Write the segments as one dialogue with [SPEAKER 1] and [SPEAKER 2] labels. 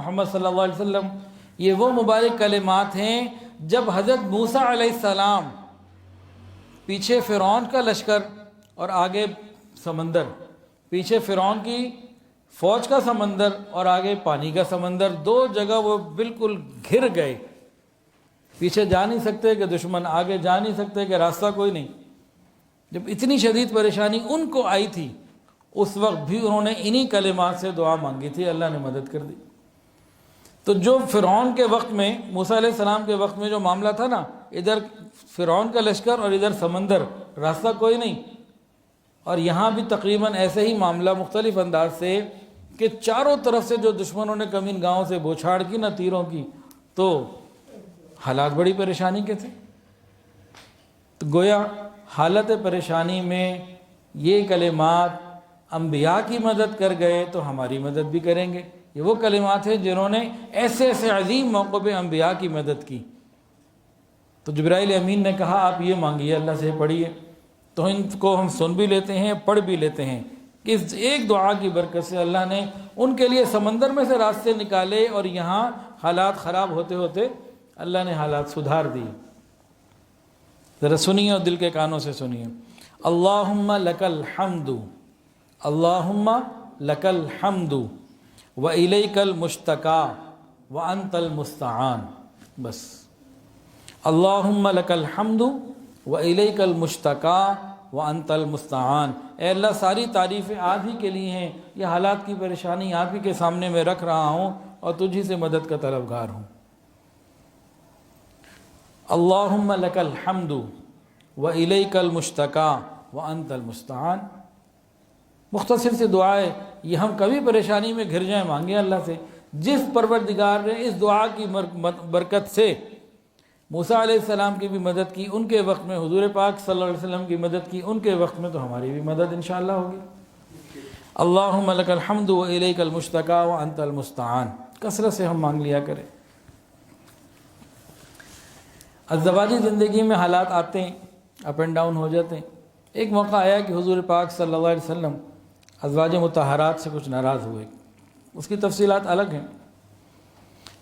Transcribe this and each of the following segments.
[SPEAKER 1] محمد صلی اللہ علیہ وسلم، یہ وہ مبارک کلمات ہیں جب حضرت موسیٰ علیہ السلام، پیچھے فرعون کا لشکر اور آگے سمندر، پیچھے فرعون کی فوج کا سمندر اور آگے پانی کا سمندر، دو جگہ وہ بالکل گھر گئے، پیچھے جا نہیں سکتے کہ دشمن، آگے جا نہیں سکتے کہ راستہ کوئی نہیں۔ جب اتنی شدید پریشانی ان کو آئی تھی، اس وقت بھی انہوں نے انہی کلمات سے دعا مانگی تھی، اللہ نے مدد کر دی۔ تو جو فرعون کے وقت میں، موسیٰ علیہ السلام کے وقت میں جو معاملہ تھا نا، ادھر فرعون کا لشکر اور ادھر سمندر، راستہ کوئی نہیں، اور یہاں بھی تقریباً ایسے ہی معاملہ مختلف انداز سے کہ چاروں طرف سے جو دشمنوں نے کمین گاؤں سے بوچھاڑ کی نا تیروں کی، تو حالات بڑی پریشانی کے تھے۔ تو گویا حالت پریشانی میں یہ کلمات انبیاء کی مدد کر گئے تو ہماری مدد بھی کریں گے۔ یہ وہ کلمات ہیں جنہوں نے ایسے ایسے عظیم موقع پہ انبیاء کی مدد کی۔ تو جبرائیل امین نے کہا آپ یہ مانگیے، اللہ سے پڑھیے، تو ان کو ہم سن بھی لیتے ہیں، پڑھ بھی لیتے ہیں کہ اس ایک دعا کی برکت سے اللہ نے ان کے لیے سمندر میں سے راستے نکالے، اور یہاں حالات خراب ہوتے ہوتے اللہ نے حالات سدھار دیے۔ ذرا سنیے اور دل کے کانوں سے سنیے۔ اللہم لک الحمد، اللہم لک الحمد وإلیک المشتکا وانت المستعان۔ بس اللہم لک الحمد وإلیک المشتکا وانت المستعان۔ اے اللہ ساری تعریفیں آپ ہی کے لیے ہیں، یہ حالات کی پریشانی آپ ہی کے سامنے میں رکھ رہا ہوں اور تجھی سے مدد کا طلبگار ہوں۔ اللہم لک الحمد وإلیک المشتکا وانت المستعان۔ مختصر سی دعا ہے، یہ ہم کبھی پریشانی میں گھر جائیں مانگیں اللہ سے۔ جس پروردگار نے اس دعا کی برکت سے موسیٰ علیہ السلام کی بھی مدد کی ان کے وقت میں، حضور پاک صلی اللہ علیہ وسلم کی مدد کی ان کے وقت میں، تو ہماری بھی مدد انشاءاللہ ہوگی۔ اللہم لک الحمد وإلیک المشتکا وانت المستعان، کثرت سے ہم مانگ لیا کریں۔ ازدواجی زندگی میں حالات آتے ہیں، اپ اینڈ ڈاؤن ہو جاتے ہیں۔ ایک موقع آیا کہ حضور پاک صلی اللہ علیہ وسلم ازواج مطہرات سے کچھ ناراض ہوئے، اس کی تفصیلات الگ ہیں۔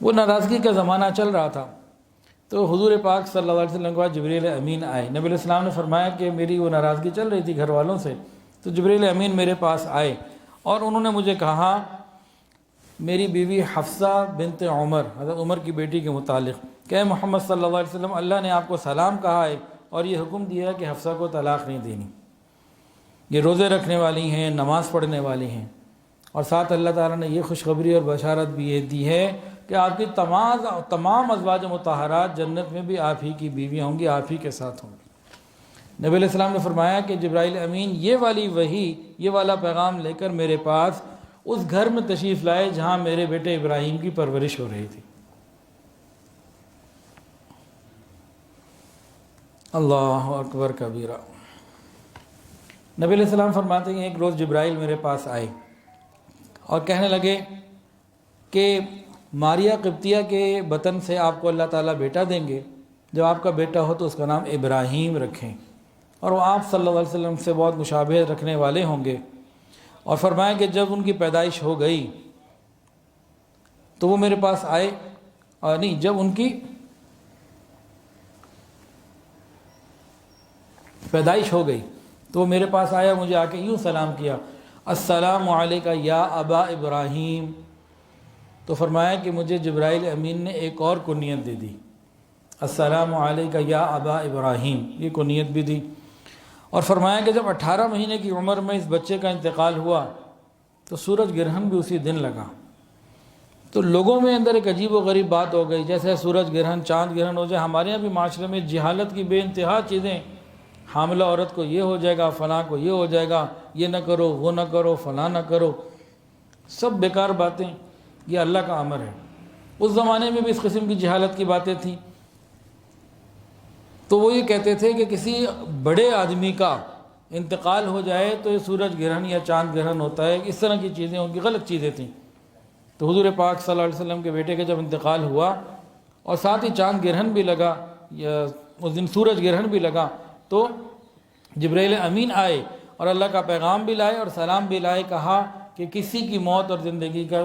[SPEAKER 1] وہ ناراضگی کا زمانہ چل رہا تھا، تو حضور پاک صلی اللہ علیہ وسلم کے بعد جبریل امین آئے۔ نبی علیہ السلام نے فرمایا کہ میری وہ ناراضگی چل رہی تھی گھر والوں سے، تو جبریل امین میرے پاس آئے اور انہوں نے مجھے کہا میری بیوی حفصہ بنت عمر، حضرت عمر کی بیٹی کے متعلق، کہ محمد صلی اللہ علیہ وسلم اللہ نے آپ کو سلام کہا ہے اور یہ حکم دیا ہے کہ حفصہ کو طلاق نہیں دینی، یہ روزے رکھنے والی ہیں، نماز پڑھنے والی ہیں، اور ساتھ اللہ تعالیٰ نے یہ خوشخبری اور بشارت بھی یہ دی ہے کہ آپ کی تمام ازواج مطہرات جنت میں بھی آپ ہی کی بیویاں ہوں گی، آپ ہی کے ساتھ ہوں گی۔ نبی علیہ السلام نے فرمایا کہ جبرائیل امین یہ والی وحی، یہ والا پیغام لے کر میرے پاس اس گھر میں تشریف لائے جہاں میرے بیٹے ابراہیم کی پرورش ہو رہی تھی۔ اللہ اکبر کبیرہ۔ نبی علیہ السلام فرماتے ہیں ایک روز جبرائیل میرے پاس آئے اور کہنے لگے کہ ماریہ قبطیہ کے بطن سے آپ کو اللہ تعالیٰ بیٹا دیں گے، جب آپ کا بیٹا ہو تو اس کا نام ابراہیم رکھیں، اور وہ آپ صلی اللہ علیہ وسلم سے بہت مشابہت رکھنے والے ہوں گے۔ اور فرمایا کہ جب ان کی پیدائش ہو گئی تو وہ میرے پاس آئے، اور نہیں، جب ان کی پیدائش ہو گئی تو وہ میرے پاس آیا، مجھے آ کے یوں سلام کیا، السلام علیکہ یا ابا ابراہیم۔ تو فرمایا کہ مجھے جبرائیل امین نے ایک اور کنیت دے دی، السلام علیکہ یا ابا ابراہیم، یہ کنیت بھی دی۔ اور فرمایا کہ جب 18 مہینے کی عمر میں اس بچے کا انتقال ہوا تو سورج گرہن بھی اسی دن لگا۔ تو لوگوں میں اندر ایک عجیب و غریب بات ہو گئی، جیسے سورج گرہن، چاند گرہن ہو جائے، ہمارے یہاں بھی معاشرے میں جہالت کی بے انتہا چیزیں، حاملہ عورت کو یہ ہو جائے گا، فلاں کو یہ ہو جائے گا، یہ نہ کرو، وہ نہ کرو، فلاں نہ کرو، سب بیکار باتیں، یہ اللہ کا امر ہے۔ اس زمانے میں بھی اس قسم کی جہالت کی باتیں تھیں، تو وہ یہ کہتے تھے کہ کسی بڑے آدمی کا انتقال ہو جائے تو یہ سورج گرہن یا چاند گرہن ہوتا ہے، اس طرح کی چیزیں ان کی غلط چیزیں تھیں۔ تو حضور پاک صلی اللہ علیہ وسلم کے بیٹے کا جب انتقال ہوا اور ساتھ ہی چاند گرہن بھی لگا، یا اس دن سورج گرہن بھی لگا، تو جبرائیل امین آئے اور اللہ کا پیغام بھی لائے اور سلام بھی لائے، کہا کہ کسی کی موت اور زندگی کا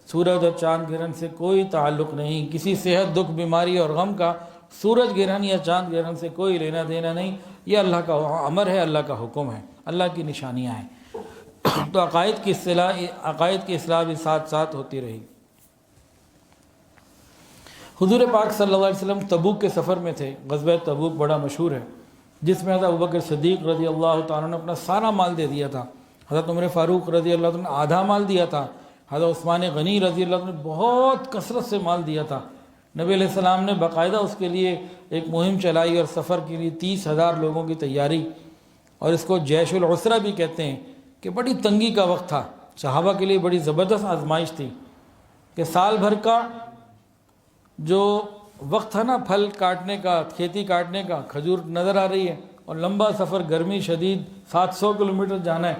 [SPEAKER 1] سورج اور چاند گرہن سے کوئی تعلق نہیں، کسی صحت، دکھ، بیماری اور غم کا سورج گرہن یا چاند گرہن سے کوئی لینا دینا نہیں، یہ اللہ کا امر ہے، اللہ کا حکم ہے، اللہ کی نشانیاں ہیں۔ تو عقائد کی اصلاح بھی ساتھ ساتھ ہوتی رہی۔ حضور پاک صلی اللہ علیہ وسلم تبوک کے سفر میں تھے، غزوہ تبوک بڑا مشہور ہے، جس میں حضرت ابوبکر صدیق رضی اللہ تعالیٰ نے اپنا سارا مال دے دیا تھا، حضرت عمر فاروق رضی اللہ عنہ نے آدھا مال دیا تھا، حضرت عثمان غنی رضی اللہ عنہ نے بہت کثرت سے مال دیا تھا۔ نبی علیہ السلام نے باقاعدہ اس کے لیے ایک مہم چلائی اور سفر کے لیے 30,000 لوگوں کی تیاری، اور اس کو جیش العسرہ بھی کہتے ہیں کہ بڑی تنگی کا وقت تھا، صحابہ کے لیے بڑی زبردست آزمائش تھی کہ سال بھر کا جو وقت تھا نا پھل کاٹنے کا، کھیتی کاٹنے کا، کھجور نظر آ رہی ہے اور لمبا سفر، گرمی شدید، 700 کلومیٹر جانا ہے،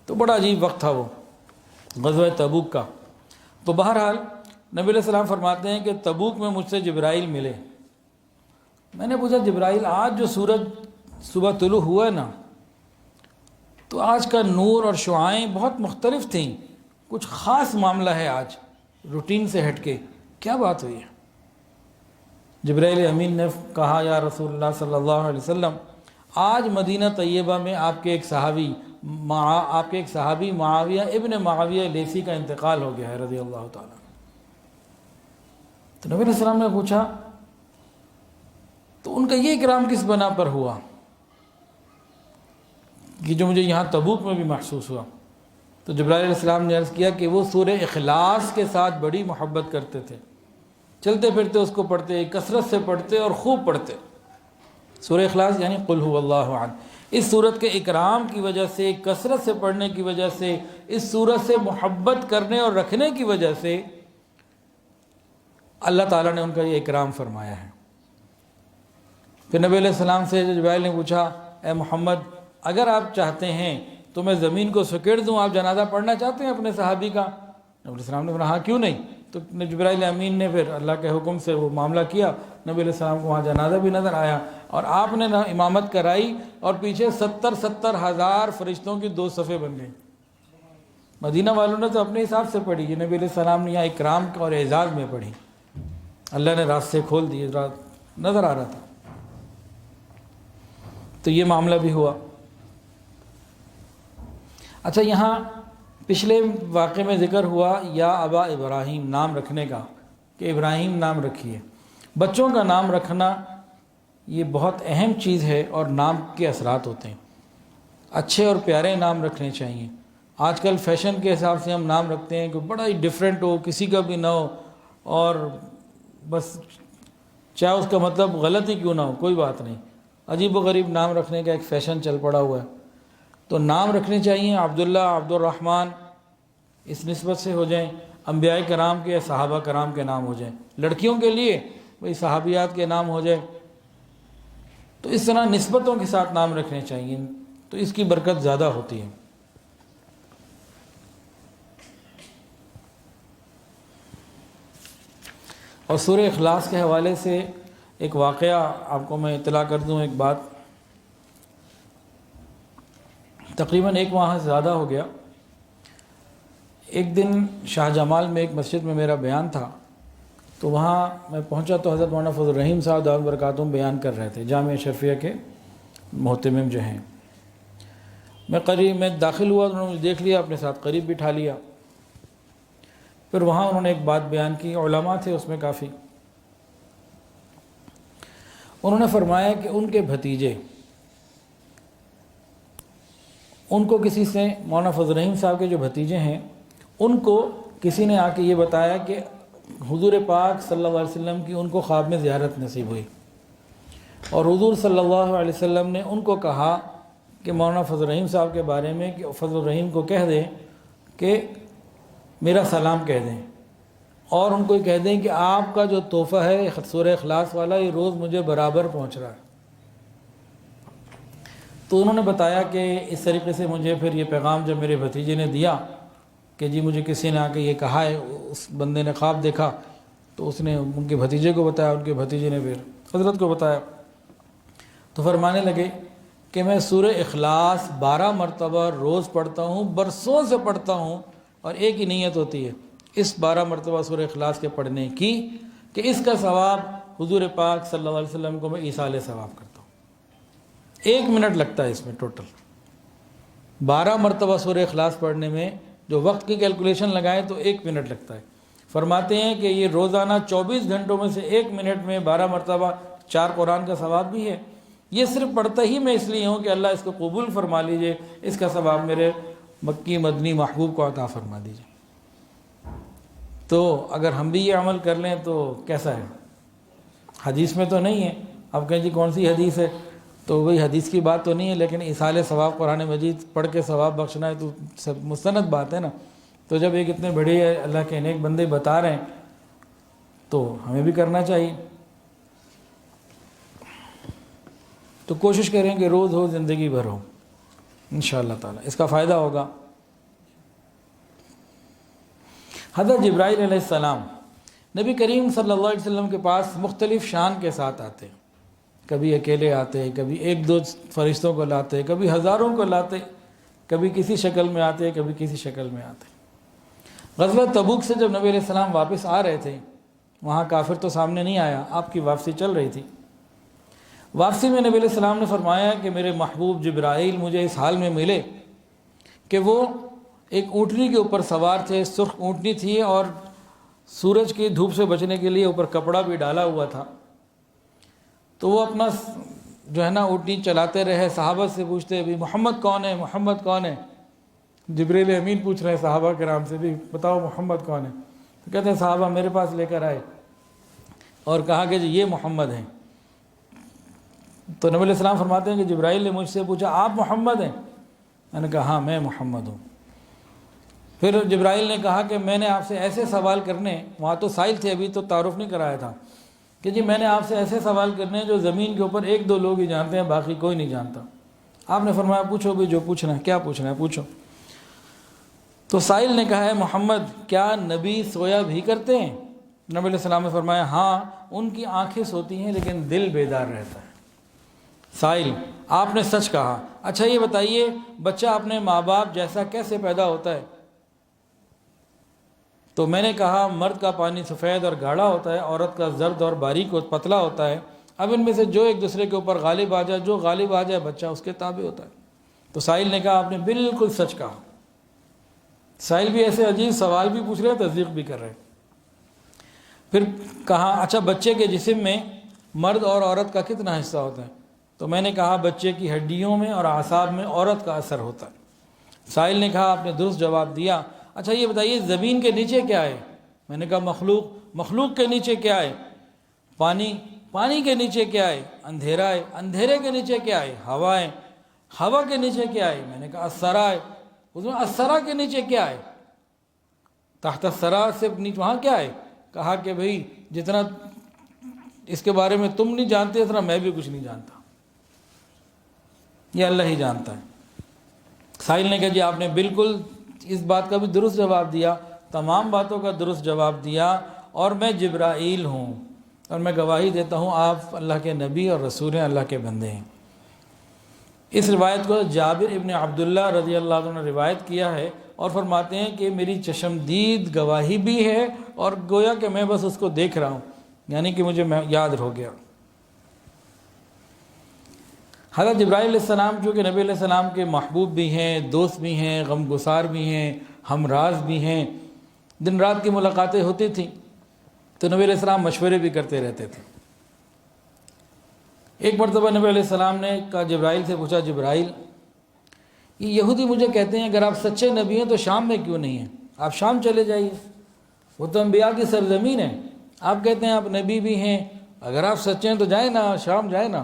[SPEAKER 1] تو بڑا عجیب وقت تھا وہ غزوہ تبوک کا۔ تو بہرحال نبی علیہ السلام فرماتے ہیں کہ تبوک میں مجھ سے جبرائیل ملے۔ میں نے پوچھا جبرائیل آج جو سورج صبح طلوع ہوا ہے نا، تو آج کا نور اور شعاعیں بہت مختلف تھیں، کچھ خاص معاملہ ہے آج روٹین سے ہٹ کے، کیا بات ہوئی ہے؟ جبرائیل امین نے کہا یا رسول اللہ صلی اللہ علیہ وسلم، آج مدینہ طیبہ میں آپ کے ایک صحابی معاویہ ابن معاویہ لیثی کا انتقال ہو گیا ہے رضی اللہ تعالیٰ۔ تو نبی علیہ السلام نے پوچھا تو ان کا یہ اکرام کس بنا پر ہوا کہ جو مجھے یہاں تبوک میں بھی محسوس ہوا؟ تو جبرائیل علیہ السلام نے عرض کیا کہ وہ سورہ اخلاص کے ساتھ بڑی محبت کرتے تھے، چلتے پھرتے اس کو پڑھتے، کثرت سے پڑھتے اور خوب پڑھتے۔ سورہ اخلاص یعنی قل هو اللہ احد۔ اس سورت کے اکرام کی وجہ سے، کثرت سے پڑھنے کی وجہ سے، اس سورت سے محبت کرنے اور رکھنے کی وجہ سے اللہ تعالیٰ نے ان کا یہ اکرام فرمایا ہے۔ پھر نبی علیہ السلام سے جبرائیل نے پوچھا اے محمد اگر آپ چاہتے ہیں تو میں زمین کو سکیڑ دوں، آپ جنازہ پڑھنا چاہتے ہیں اپنے صحابی کا؟ نبی علیہ السلام نے کہا ہاں کیوں نہیں۔ تو جبرائیل امین نے پھر اللہ کے حکم سے وہ معاملہ کیا، نبی علیہ السلام کو وہاں جنازہ بھی نظر آیا اور آپ نے امامت کرائی، اور پیچھے 70,000 فرشتوں کی 2 صفیں بن گئیں۔ مدینہ والوں نے تو اپنے حساب سے پڑھی، یہ نبی علیہ السلام نے یہاں اکرام اور اعزاز میں پڑھی، اللہ نے راستے کھول دیے، نظر آ رہا تھا۔ تو یہ معاملہ بھی ہوا۔ اچھا یہاں پچھلے واقعے میں ذکر ہوا یا ابا ابراہیم نام رکھنے کا، کہ ابراہیم نام رکھیے۔ بچوں کا نام رکھنا یہ بہت اہم چیز ہے اور نام کے اثرات ہوتے ہیں، اچھے اور پیارے نام رکھنے چاہیے۔ آج کل فیشن کے حساب سے ہم نام رکھتے ہیں کہ بڑا ہی ڈیفرنٹ ہو، کسی کا بھی نہ ہو، اور بس چاہے اس کا مطلب غلط ہی کیوں نہ ہو کوئی بات نہیں، عجیب و غریب نام رکھنے کا ایک فیشن چل پڑا ہوا ہے۔ تو نام رکھنے چاہیے عبداللہ، عبد الرحمن اس نسبت سے ہو جائیں، انبیاء کرام کے، صحابہ کرام کے نام ہو جائیں۔ لڑکیوں کے لیے وہی صحابیات کے نام ہو جائے۔ تو اس طرح نسبتوں کے ساتھ نام رکھنے چاہیے، تو اس کی برکت زیادہ ہوتی ہے۔ اور سورہ اخلاص کے حوالے سے ایک واقعہ آپ کو میں اطلاع کر دوں، ایک بات، تقریباً 1 ماہ سے زیادہ ہو گیا، ایک دن شاہ جمال میں ایک مسجد میں میرا بیان تھا، تو وہاں میں پہنچا تو حضرت مولانا فضل الرحیم صاحب دامت برکاتہم بیان کر رہے تھے، جامعہ اشرفیہ کے محتمم جو ہیں۔ میں داخل ہوا تو انہوں نے دیکھ لیا، اپنے ساتھ قریب بٹھا لیا۔ پھر وہاں انہوں نے ایک بات بیان کی، علماء تھے اس میں کافی، انہوں نے فرمایا کہ ان کے بھتیجے، ان کو کسی سے، مولانا فضل الرحیم صاحب کے جو بھتیجے ہیں، ان کو کسی نے آ کے یہ بتایا کہ حضور پاک صلی اللہ علیہ وسلم کی ان کو خواب میں زیارت نصیب ہوئی، اور حضور صلی اللہ علیہ وسلم نے ان کو کہا کہ مولانا فضل الرحیم صاحب کے بارے میں کہ فضل الرحیم کو کہہ دیں کہ میرا سلام کہہ دیں، اور ان کو یہ کہہ دیں کہ آپ کا جو تحفہ ہے سورہ اخلاص والا، یہ روز مجھے برابر پہنچ رہا ہے۔ تو انہوں نے بتایا کہ اس طریقے سے مجھے پھر یہ پیغام جب میرے بھتیجے نے دیا کہ جی مجھے کسی نے آ کے یہ کہا ہے، اس بندے نے خواب دیکھا، تو اس نے ان کے بھتیجے کو بتایا، ان کے بھتیجے نے پھر حضرت کو بتایا، تو فرمانے لگے کہ میں سورہ اخلاص 12 مرتبہ روز پڑھتا ہوں، برسوں سے پڑھتا ہوں، اور ایک ہی نیت ہوتی ہے اس 12 مرتبہ سورہ اخلاص کے پڑھنے کی کہ اس کا ثواب حضور پاک صلی اللہ علیہ وسلم کو میں ایصال ثواب کرتا ہوں۔ 1 منٹ لگتا ہے اس میں ٹوٹل 12 مرتبہ سورہ اخلاص پڑھنے میں، جو وقت کی کیلکولیشن لگائیں تو 1 منٹ لگتا ہے۔ فرماتے ہیں کہ یہ روزانہ 24 گھنٹوں میں سے 1 منٹ میں 12 مرتبہ 4 قرآن کا ثواب بھی ہے۔ یہ صرف پڑھتا ہی میں اس لیے ہوں کہ اللہ اس کو قبول فرما لیجئے، اس کا ثواب میرے مکی مدنی محبوب کو عطا فرما دیجئے۔ تو اگر ہم بھی یہ عمل کر لیں تو کیسا ہے؟ حدیث میں تو نہیں ہے، اب کہیں جی کون سی حدیث ہے، تو وہی حدیث کی بات تو نہیں ہے، لیکن ایصال ثواب قرآن مجید پڑھ کے ثواب بخشنا ہے تو سب مستند بات ہے نا۔ تو جب ایک اتنے بڑے اللہ کے نیک بندے بتا رہے ہیں تو ہمیں بھی کرنا چاہیے۔ تو کوشش کریں کہ روز ہو، زندگی بھر ہو، انشاءاللہ تعالی اس کا فائدہ ہوگا۔ حضرت جبرائیل علیہ السلام نبی کریم صلی اللہ علیہ وسلم کے پاس مختلف شان کے ساتھ آتے ہیں، کبھی اکیلے آتے، کبھی 1-2 فرشتوں کو لاتے، کبھی ہزاروں کو لاتے، کبھی کسی شکل میں آتے، کبھی کسی شکل میں آتے۔ غزوہ تبوک سے جب نبی علیہ السلام واپس آ رہے تھے، وہاں کافر تو سامنے نہیں آیا، آپ کی واپسی چل رہی تھی۔ واپسی میں نبی علیہ السلام نے فرمایا کہ میرے محبوب جبرائیل مجھے اس حال میں ملے کہ وہ ایک اونٹنی کے اوپر سوار تھے، سرخ اونٹنی تھی اور سورج کی دھوپ سے بچنے کے لیے اوپر کپڑا بھی ڈالا ہوا تھا۔ تو وہ اپنا جو ہے نا اونٹنی چلاتے رہے، صحابہ سے پوچھتے بھی محمد کون ہے، محمد کون ہے؟ جبریل امین پوچھ رہے ہیں صحابہ کرام سے بھی بتاؤ محمد کون ہے؟ تو کہتے ہیں صحابہ میرے پاس لے کر آئے اور کہا کہ جی یہ محمد ہیں۔ تو نبی علیہ السلام فرماتے ہیں کہ جبرائیل نے مجھ سے پوچھا آپ محمد ہیں؟ میں نے کہا ہاں میں محمد ہوں۔ پھر جبرائیل نے کہا کہ میں نے آپ سے ایسے سوال کرنے، وہاں تو سائل تھے ابھی تو تعارف نہیں کرایا تھا، کہ جی میں نے آپ سے ایسے سوال کرنے جو زمین کے اوپر 1-2 لوگ ہی جانتے ہیں، باقی کوئی نہیں جانتا۔ آپ نے فرمایا پوچھو بھی جو پوچھنا ہے، کیا پوچھنا ہے پوچھو۔ تو سائل نے کہا ہے محمد کیا نبی سویا بھی کرتے ہیں؟ نبی علیہ السلام نے فرمایا ہاں ان کی آنکھیں سوتی ہیں لیکن دل بیدار رہتا ہے۔ سائل آپ نے سچ کہا، اچھا یہ بتائیے بچہ اپنے ماں باپ جیسا کیسے پیدا ہوتا ہے؟ تو میں نے کہا مرد کا پانی سفید اور گاڑھا ہوتا ہے، عورت کا زرد اور باریک اور پتلا ہوتا ہے، اب ان میں سے جو ایک دوسرے کے اوپر غالب آ جائے، جو غالب آ جائے بچہ اس کے تابع ہوتا ہے۔ تو سائل نے کہا آپ نے بالکل سچ کہا۔ سائل بھی ایسے عجیب سوال بھی پوچھ رہے ہیں، تصدیق بھی کر رہے ہیں۔ پھر کہا اچھا بچے کے جسم میں مرد اور عورت کا کتنا حصہ ہوتا ہے؟ تو میں نے کہا بچے کی ہڈیوں میں اور اعصاب میں عورت کا اثر ہوتا ہے۔ سائل نے کہا آپ نے درست جواب دیا۔ اچھا یہ بتائیے زمین کے نیچے کیا ہے؟ میں نے کہا مخلوق کے نیچے کیا ہے؟ پانی کے نیچے کیا ہے؟ اندھیرا ہے۔ اندھیرے کے نیچے کیا ہے؟ ہوا ہے۔ ہوا کے نیچے کیا ہے؟ میں نے کہا السرا ہے۔ اس میں السرا کے نیچے کیا ہے؟ تحت السرا سے نیچے وہاں کیا ہے؟ کہا کہ بھئی جتنا اس کے بارے میں تم نہیں جانتے اتنا میں بھی کچھ نہیں جانتا، یہ اللہ ہی جانتا ہے۔ سائل نے کہا جی آپ نے بالکل اس بات کا بھی درست جواب دیا، تمام باتوں کا درست جواب دیا، اور میں جبرائیل ہوں اور میں گواہی دیتا ہوں آپ اللہ کے نبی اور رسول ہیں، اللہ کے بندے ہیں۔ اس روایت کو جابر ابن عبداللہ رضی اللہ عنہ نے روایت کیا ہے اور فرماتے ہیں کہ میری چشمدید گواہی بھی ہے اور گویا کہ میں بس اس کو دیکھ رہا ہوں، یعنی کہ مجھے یاد ہو گیا۔ حضرت جبرائیل علیہ السلام جو کہ نبی علیہ السلام کے محبوب بھی ہیں، دوست بھی ہیں، غمگسار بھی ہیں، ہمراز بھی ہیں، دن رات کی ملاقاتیں ہوتی تھیں، تو نبی علیہ السلام مشورے بھی کرتے رہتے تھے۔ ایک مرتبہ نبی علیہ السلام نے کہا جبرائیل سے پوچھا جبرائیل یہ یہودی مجھے کہتے ہیں اگر آپ سچے نبی ہیں تو شام میں کیوں نہیں ہیں؟ آپ شام چلے جائیے، وہ تو انبیاء کی سرزمین ہے، آپ کہتے ہیں آپ نبی بھی ہیں، اگر آپ سچے ہیں تو جائیں نا، شام جائیں نا،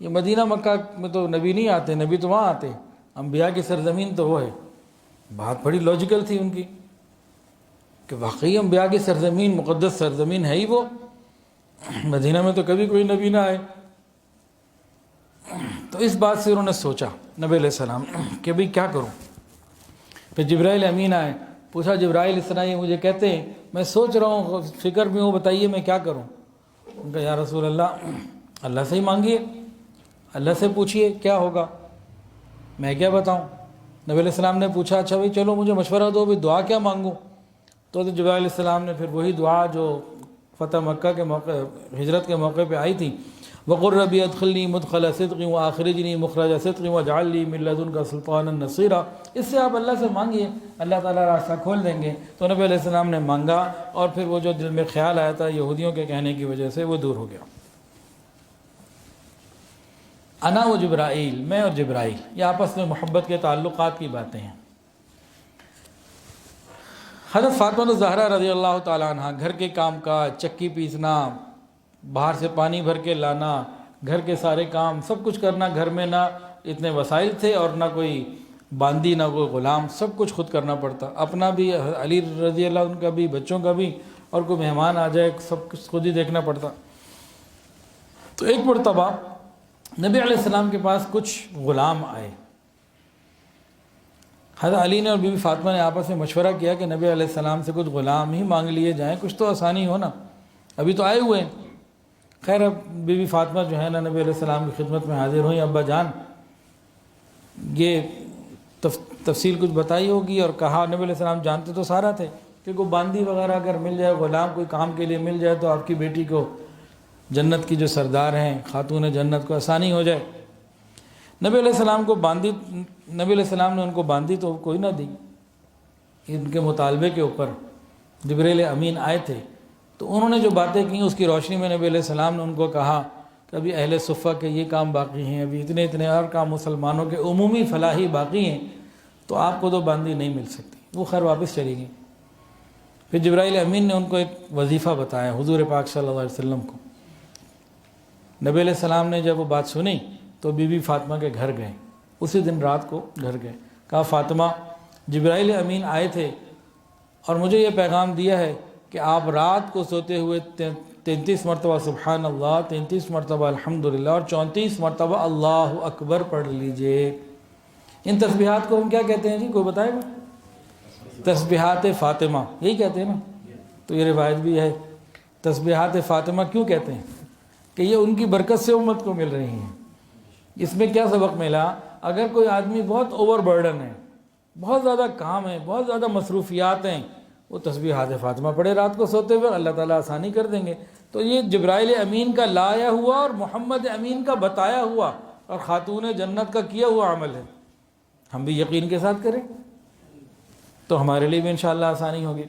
[SPEAKER 1] یہ مدینہ مکہ میں تو نبی نہیں آتے، نبی تو وہاں آتے، انبیاء کی سرزمین تو وہ ہے۔ بات بڑی لاجیکل تھی ان کی کہ واقعی انبیاء کی سرزمین مقدس سرزمین ہے ہی وہ، مدینہ میں تو کبھی کوئی نبی نہ آئے۔ تو اس بات سے انہوں نے سوچا نبی علیہ السلام کہ بھئی کیا کروں۔ پھر جبرائیل امین آئے، پوچھا جبرائیل اس طرح یہ مجھے کہتے ہیں، میں سوچ رہا ہوں، فکر میں ہوں، بتائیے میں کیا کروں۔ ان کا یا رسول اللہ سے ہی مانگیے، اللہ سے پوچھیے کیا ہوگا، میں کیا بتاؤں۔ نبی علیہ السلام نے پوچھا اچھا بھئی چلو مجھے مشورہ دو، بھی دعا کیا مانگوں۔ تو حضرت جبرائیل علیہ السلام نے پھر وہی دعا جو فتح مکہ کے موقع ہجرت کے موقع پہ آئی تھی، وَقُلْ رَبِّ ادْخِلْنِي مُدْخَلَ صِدْقٍ وَأَخْرِجْنِي مُخْرَجَ صِدْقٍ وَاجْعَلْ لِي مِن لَّدُنْكَ سُلْطَانًا نَصِيرًا، اس سے آپ اللہ سے مانگیے، اللہ تعالیٰ راستہ کھول دیں گے۔ تو نبی علیہ السلام نے مانگا، اور پھر وہ جو دل میں خیال آیا تھا یہودیوں کے کہنے کی وجہ سے وہ دور ہو گیا۔ انا و جبرائیل، میں اور جبرائیل، یہ آپس میں محبت کے تعلقات کی باتیں ہیں۔ حضرت فاطمہ الزہرا رضی اللہ تعالیٰ عنہ گھر کے کام کاج، چکی پیسنا، باہر سے پانی بھر کے لانا، گھر کے سارے کام سب کچھ کرنا، گھر میں نہ اتنے وسائل تھے اور نہ کوئی باندی نہ کوئی غلام، سب کچھ خود کرنا پڑتا، اپنا بھی، علی رضی اللہ عنہ کا بھی، بچوں کا بھی، اور کوئی مہمان آ جائے سب کچھ خود ہی دیکھنا پڑتا۔ تو ایک مرتبہ نبی علیہ السلام کے پاس کچھ غلام آئے۔ حضرت علی نے اور بی بی فاطمہ نے آپس میں مشورہ کیا کہ نبی علیہ السلام سے کچھ غلام ہی مانگ لیے جائیں، کچھ تو آسانی ہو نا، ابھی تو آئے ہوئے ہیں۔ خیر اب بی بی فاطمہ جو ہے نا نبی علیہ السلام کی خدمت میں حاضر ہوئیں، ابا جان یہ تفصیل کچھ بتائی ہوگی، اور کہا نبی علیہ السلام جانتے تو سارا تھے کہ کوئی باندی وغیرہ اگر مل جائے، غلام کوئی کام کے لیے مل جائے تو آپ کی بیٹی کو، جنت کی جو سردار ہیں خاتون جنت کو، آسانی ہو جائے۔ نبی علیہ السلام کو باندی، نبی علیہ السلام نے ان کو باندی تو کوئی نہ دی، ان کے مطالبے کے اوپر جبرائیل امین آئے تھے، تو انہوں نے جو باتیں کی اس کی روشنی میں نبی علیہ السلام نے ان کو کہا کہ ابھی اہل صفہ کے یہ کام باقی ہیں، ابھی اتنے اور کام مسلمانوں کے عمومی فلاحی باقی ہیں، تو آپ کو تو باندی نہیں مل سکتی۔ وہ خیر واپس چلی گئی۔ پھر جبرائیل امین نے ان کو ایک وظیفہ بتایا حضور پاک صلی اللہ علیہ وسلم کو۔ نبی علیہ السلام نے جب وہ بات سنی تو بی بی فاطمہ کے گھر گئے، اسی دن رات کو گھر گئے، کہا فاطمہ جبرائیل امین آئے تھے اور مجھے یہ پیغام دیا ہے کہ آپ رات کو سوتے ہوئے 33 مرتبہ سبحان اللہ، 33 مرتبہ الحمدللہ اور 34 مرتبہ اللہ اکبر پڑھ لیجئے۔ ان تسبیحات کو ہم کیا کہتے ہیں جی، کوئی بتائے گا؟ تسبیحات فاطمہ، یہی کہتے ہیں نا؟ تو یہ روایت بھی ہے، تسبیحات فاطمہ کیوں کہتے ہیں؟ کہ یہ ان کی برکت سے امت کو مل رہی ہیں۔ اس میں کیا سبق ملا؟ اگر کوئی آدمی بہت اوور برڈن ہے، بہت زیادہ کام ہے، بہت زیادہ مصروفیات ہیں، وہ تسبیحات فاطمہ پڑھے رات کو سوتے ہوئے، اللہ تعالیٰ آسانی کر دیں گے۔ تو یہ جبرائیل امین کا لایا ہوا اور محمد امین کا بتایا ہوا اور خاتون جنت کا کیا ہوا عمل ہے، ہم بھی یقین کے ساتھ کریں تو ہمارے لیے بھی انشاءاللہ آسانی ہوگی۔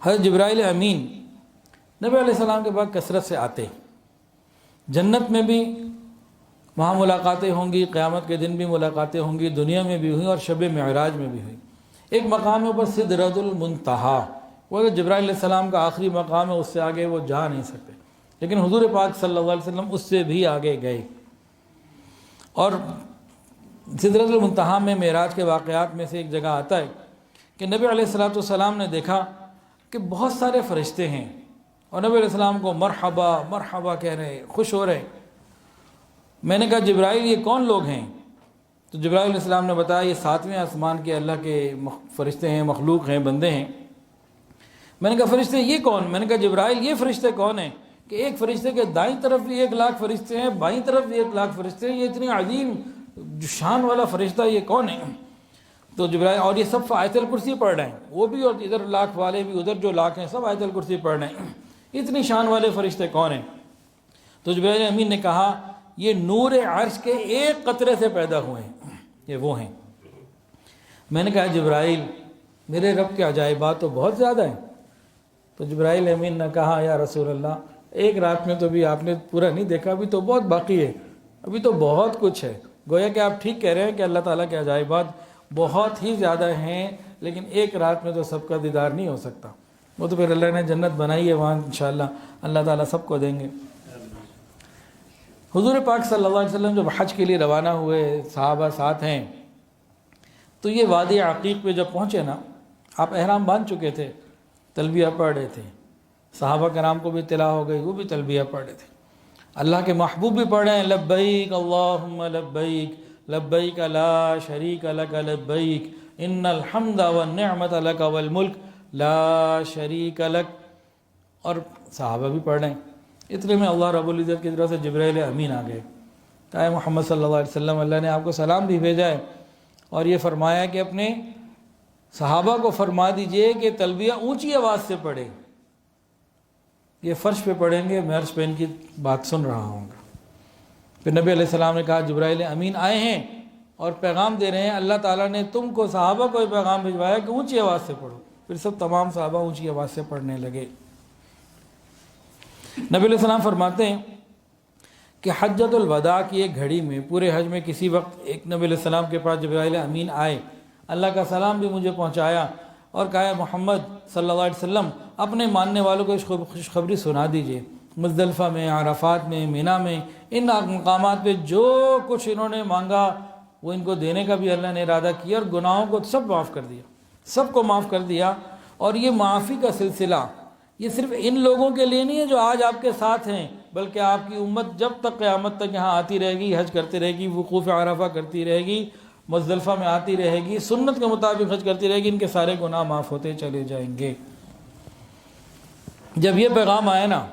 [SPEAKER 1] حضرت جبرائیل امین نبی علیہ السلام کے بعد کثرت سے آتے، جنت میں بھی وہاں ملاقاتیں ہوں گی، قیامت کے دن بھی ملاقاتیں ہوں گی، دنیا میں بھی ہوئی اور شب معراج میں بھی ہوئی۔ ایک مقام ہے اوپر سدرۃ المنتہا، وہ جبرائیل علیہ السلام کا آخری مقام ہے، اس سے آگے وہ جا نہیں سکتے، لیکن حضور پاک صلی اللہ علیہ وسلم اس سے بھی آگے گئے۔ اور سدرۃ المنتہا میں معراج کے واقعات میں سے ایک جگہ آتا ہے کہ نبی علیہ السلام نے دیکھا کہ بہت سارے فرشتے ہیں اور نبی علیہ السلام کو مرحبا مرحبا کہہ رہے، خوش ہو رہے۔ میں نے کہا جبرائیل یہ کون لوگ ہیں؟ تو جبرائیل علیہ السلام نے بتایا یہ 7ویں آسمان کے اللہ کے فرشتے ہیں، مخلوق ہیں، بندے ہیں۔ میں نے کہا فرشتے یہ کون؟ میں نے کہا جبرائیل یہ فرشتے کون ہیں کہ ایک فرشتے کے دائیں طرف بھی 1,00,000 فرشتے ہیں، بائیں طرف بھی 1,00,000 فرشتے ہیں، یہ اتنی عظیم شان والا فرشتہ یہ کون ہے؟ تو جبرائیل، اور یہ سب آیت الکرسی پڑھ رہے ہیں، وہ بھی اور ادھر 1,00,000 والے بھی، ادھر جو 1,00,000 ہیں سب آیت الکرسی پڑھ رہے ہیں، اتنی شان والے فرشتے کون ہیں؟ تو جبرائیل امین نے کہا یہ نور عرش کے ایک قطرے سے پیدا ہوئے ہیں، یہ وہ ہیں۔ میں نے کہا جبرائیل میرے رب کے عجائبات تو بہت زیادہ ہیں۔ تو جبرائیل امین نے کہا یا رسول اللہ ایک رات میں تو بھی آپ نے پورا نہیں دیکھا، ابھی تو بہت باقی ہے، ابھی تو بہت کچھ ہے۔ گویا کہ آپ ٹھیک کہہ رہے ہیں کہ اللہ تعالیٰ کے عجائبات بہت ہی زیادہ ہیں، لیکن ایک رات میں تو سب کا دیدار نہیں ہو سکتا، وہ تو پھر اللہ نے جنت بنائی ہے، وہاں انشاءاللہ اللہ تعالیٰ سب کو دیں گے۔ حضور پاک صلی اللہ علیہ وسلم جب حج کے لیے روانہ ہوئے، صحابہ ساتھ ہیں، تو یہ وادی عقیق پہ جب پہنچے نا، آپ احرام باندھ چکے تھے، تلبیہ پڑھ رہے تھے، صحابہ کرام کو بھی اطلاع ہو گئی، وہ بھی تلبیہ پڑھ رہے تھے، اللہ کے محبوب بھی پڑھ رہے ہیں لبیک اللہم لبیک لبیک لا شریک لک لبیک ان الحمد والنعمت لک والملک لا شریک لک، اور صحابہ بھی پڑھ رہے ہیں۔ اتنے میں اللہ رب العزت کی طرف سے جبرائیل امین آ گئے، کہا محمد صلی اللہ علیہ وسلم اللہ نے آپ کو سلام بھی بھیجا ہے اور یہ فرمایا کہ اپنے صحابہ کو فرما دیجئے کہ تلبیہ اونچی آواز سے پڑھے. یہ فرش پہ پڑھیں گے، میں عرش پہ ان کی بات سن رہا ہوں گا. پھر نبی علیہ السلام نے کہا جبرائیل امین آئے ہیں اور پیغام دے رہے ہیں اللہ تعالیٰ نے تم کو صحابہ کو یہ پیغام بھجوایا کہ اونچی آواز سے پڑھو. پھر سب تمام صحابہ اونچی آواز سے پڑھنے لگے. نبی علیہ السلام فرماتے ہیں کہ حجۃ الوداع کی ایک گھڑی میں پورے حج میں کسی وقت ایک نبی علیہ السلام کے پاس جبرائیل امین آئے، اللہ کا سلام بھی مجھے پہنچایا اور کہا محمد صلی اللہ علیہ وسلم اپنے ماننے والوں کو خوشخبری سنا دیجئے. مزدلفہ میں، عرفات میں، مینا میں، ان مقامات پہ جو کچھ انہوں نے مانگا وہ ان کو دینے کا بھی اللہ نے ارادہ کیا اور گناہوں کو سب معاف کر دیا، سب کو معاف کر دیا. اور یہ معافی کا سلسلہ یہ صرف ان لوگوں کے لیے نہیں ہے جو آج آپ کے ساتھ ہیں، بلکہ آپ کی امت جب تک قیامت تک یہاں آتی رہے گی، حج کرتی رہے گی، وقوف عرفہ کرتی رہے گی، مزدلفہ میں آتی رہے گی، سنت کے مطابق حج کرتی رہے گی، ان کے سارے گناہ معاف ہوتے چلے جائیں گے. جب یہ پیغام آیا نا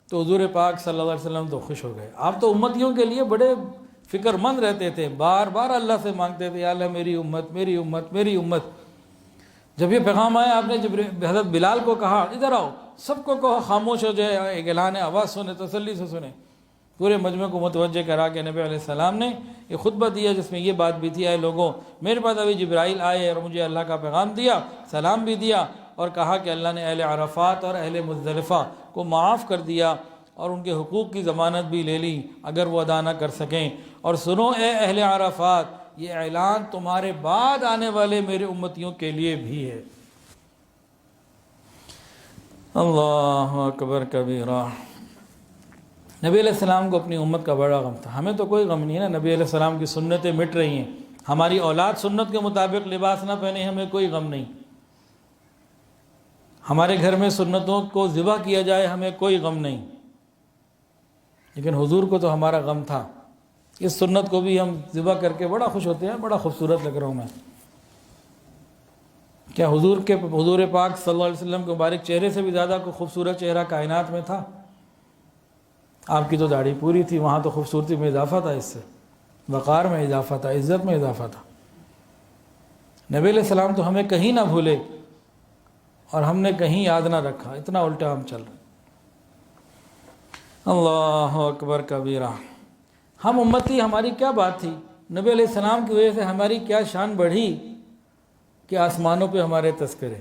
[SPEAKER 1] تو حضور پاک صلی اللہ علیہ وسلم تو خوش ہو گئے. آپ تو امتیوں کے لیے بڑے فکر مند رہتے تھے، بار بار اللہ سے مانگتے تھے یا اللہ میری امت میری امت میری امت. جب یہ پیغام آیا آپ نے حضرت بلال کو کہا ادھر آؤ، سب کو کہو خاموش ہو جائے، ایک اعلان آواز سنے، تسلی سے سنے. پورے مجمع کو متوجہ کرا کے نبی علیہ السلام نے یہ خطبہ دیا جس میں یہ بات بھی تھی، اے لوگوں میرے پاس ابھی جبرائیل آئے اور مجھے اللہ کا پیغام دیا، سلام بھی دیا اور کہا کہ اللہ نے اہل عرفات اور اہل مزدلفہ کو معاف کر دیا اور ان کے حقوق کی ضمانت بھی لے لی اگر وہ ادا نہ کر سکیں. اور سنو اے اہل عرفات، یہ اعلان تمہارے بعد آنے والے میرے امتیوں کے لیے بھی ہے. اللہ اکبر کبیرہ. نبی علیہ السلام کو اپنی امت کا بڑا غم تھا. ہمیں تو کوئی غم نہیں ہے نا، نبی علیہ السلام کی سنتیں مٹ رہی ہیں، ہماری اولاد سنت کے مطابق لباس نہ پہنے، ہمیں کوئی غم نہیں. ہمارے گھر میں سنتوں کو ذبح کیا جائے، ہمیں کوئی غم نہیں. لیکن حضور کو تو ہمارا غم تھا. اس سنت کو بھی ہم ذبح کر کے بڑا خوش ہوتے ہیں، بڑا خوبصورت لگ رہا ہوں میں. کیا حضور پاک صلی اللہ علیہ وسلم کے مبارک چہرے سے بھی زیادہ کوئی خوبصورت چہرہ کائنات میں تھا؟ آپ کی تو داڑھی پوری تھی، وہاں تو خوبصورتی میں اضافہ تھا، اس سے وقار میں اضافہ تھا، عزت میں اضافہ تھا. نبی علیہ السلام تو ہمیں کہیں نہ بھولے اور ہم نے کہیں یاد نہ رکھا، اتنا الٹا ہم چل رہے. اللہ اکبر کبیرہ. ہم امتی، ہماری کیا بات تھی؟ نبی علیہ السلام کی وجہ سے ہماری کیا شان بڑھی کہ آسمانوں پہ ہمارے تذکرے،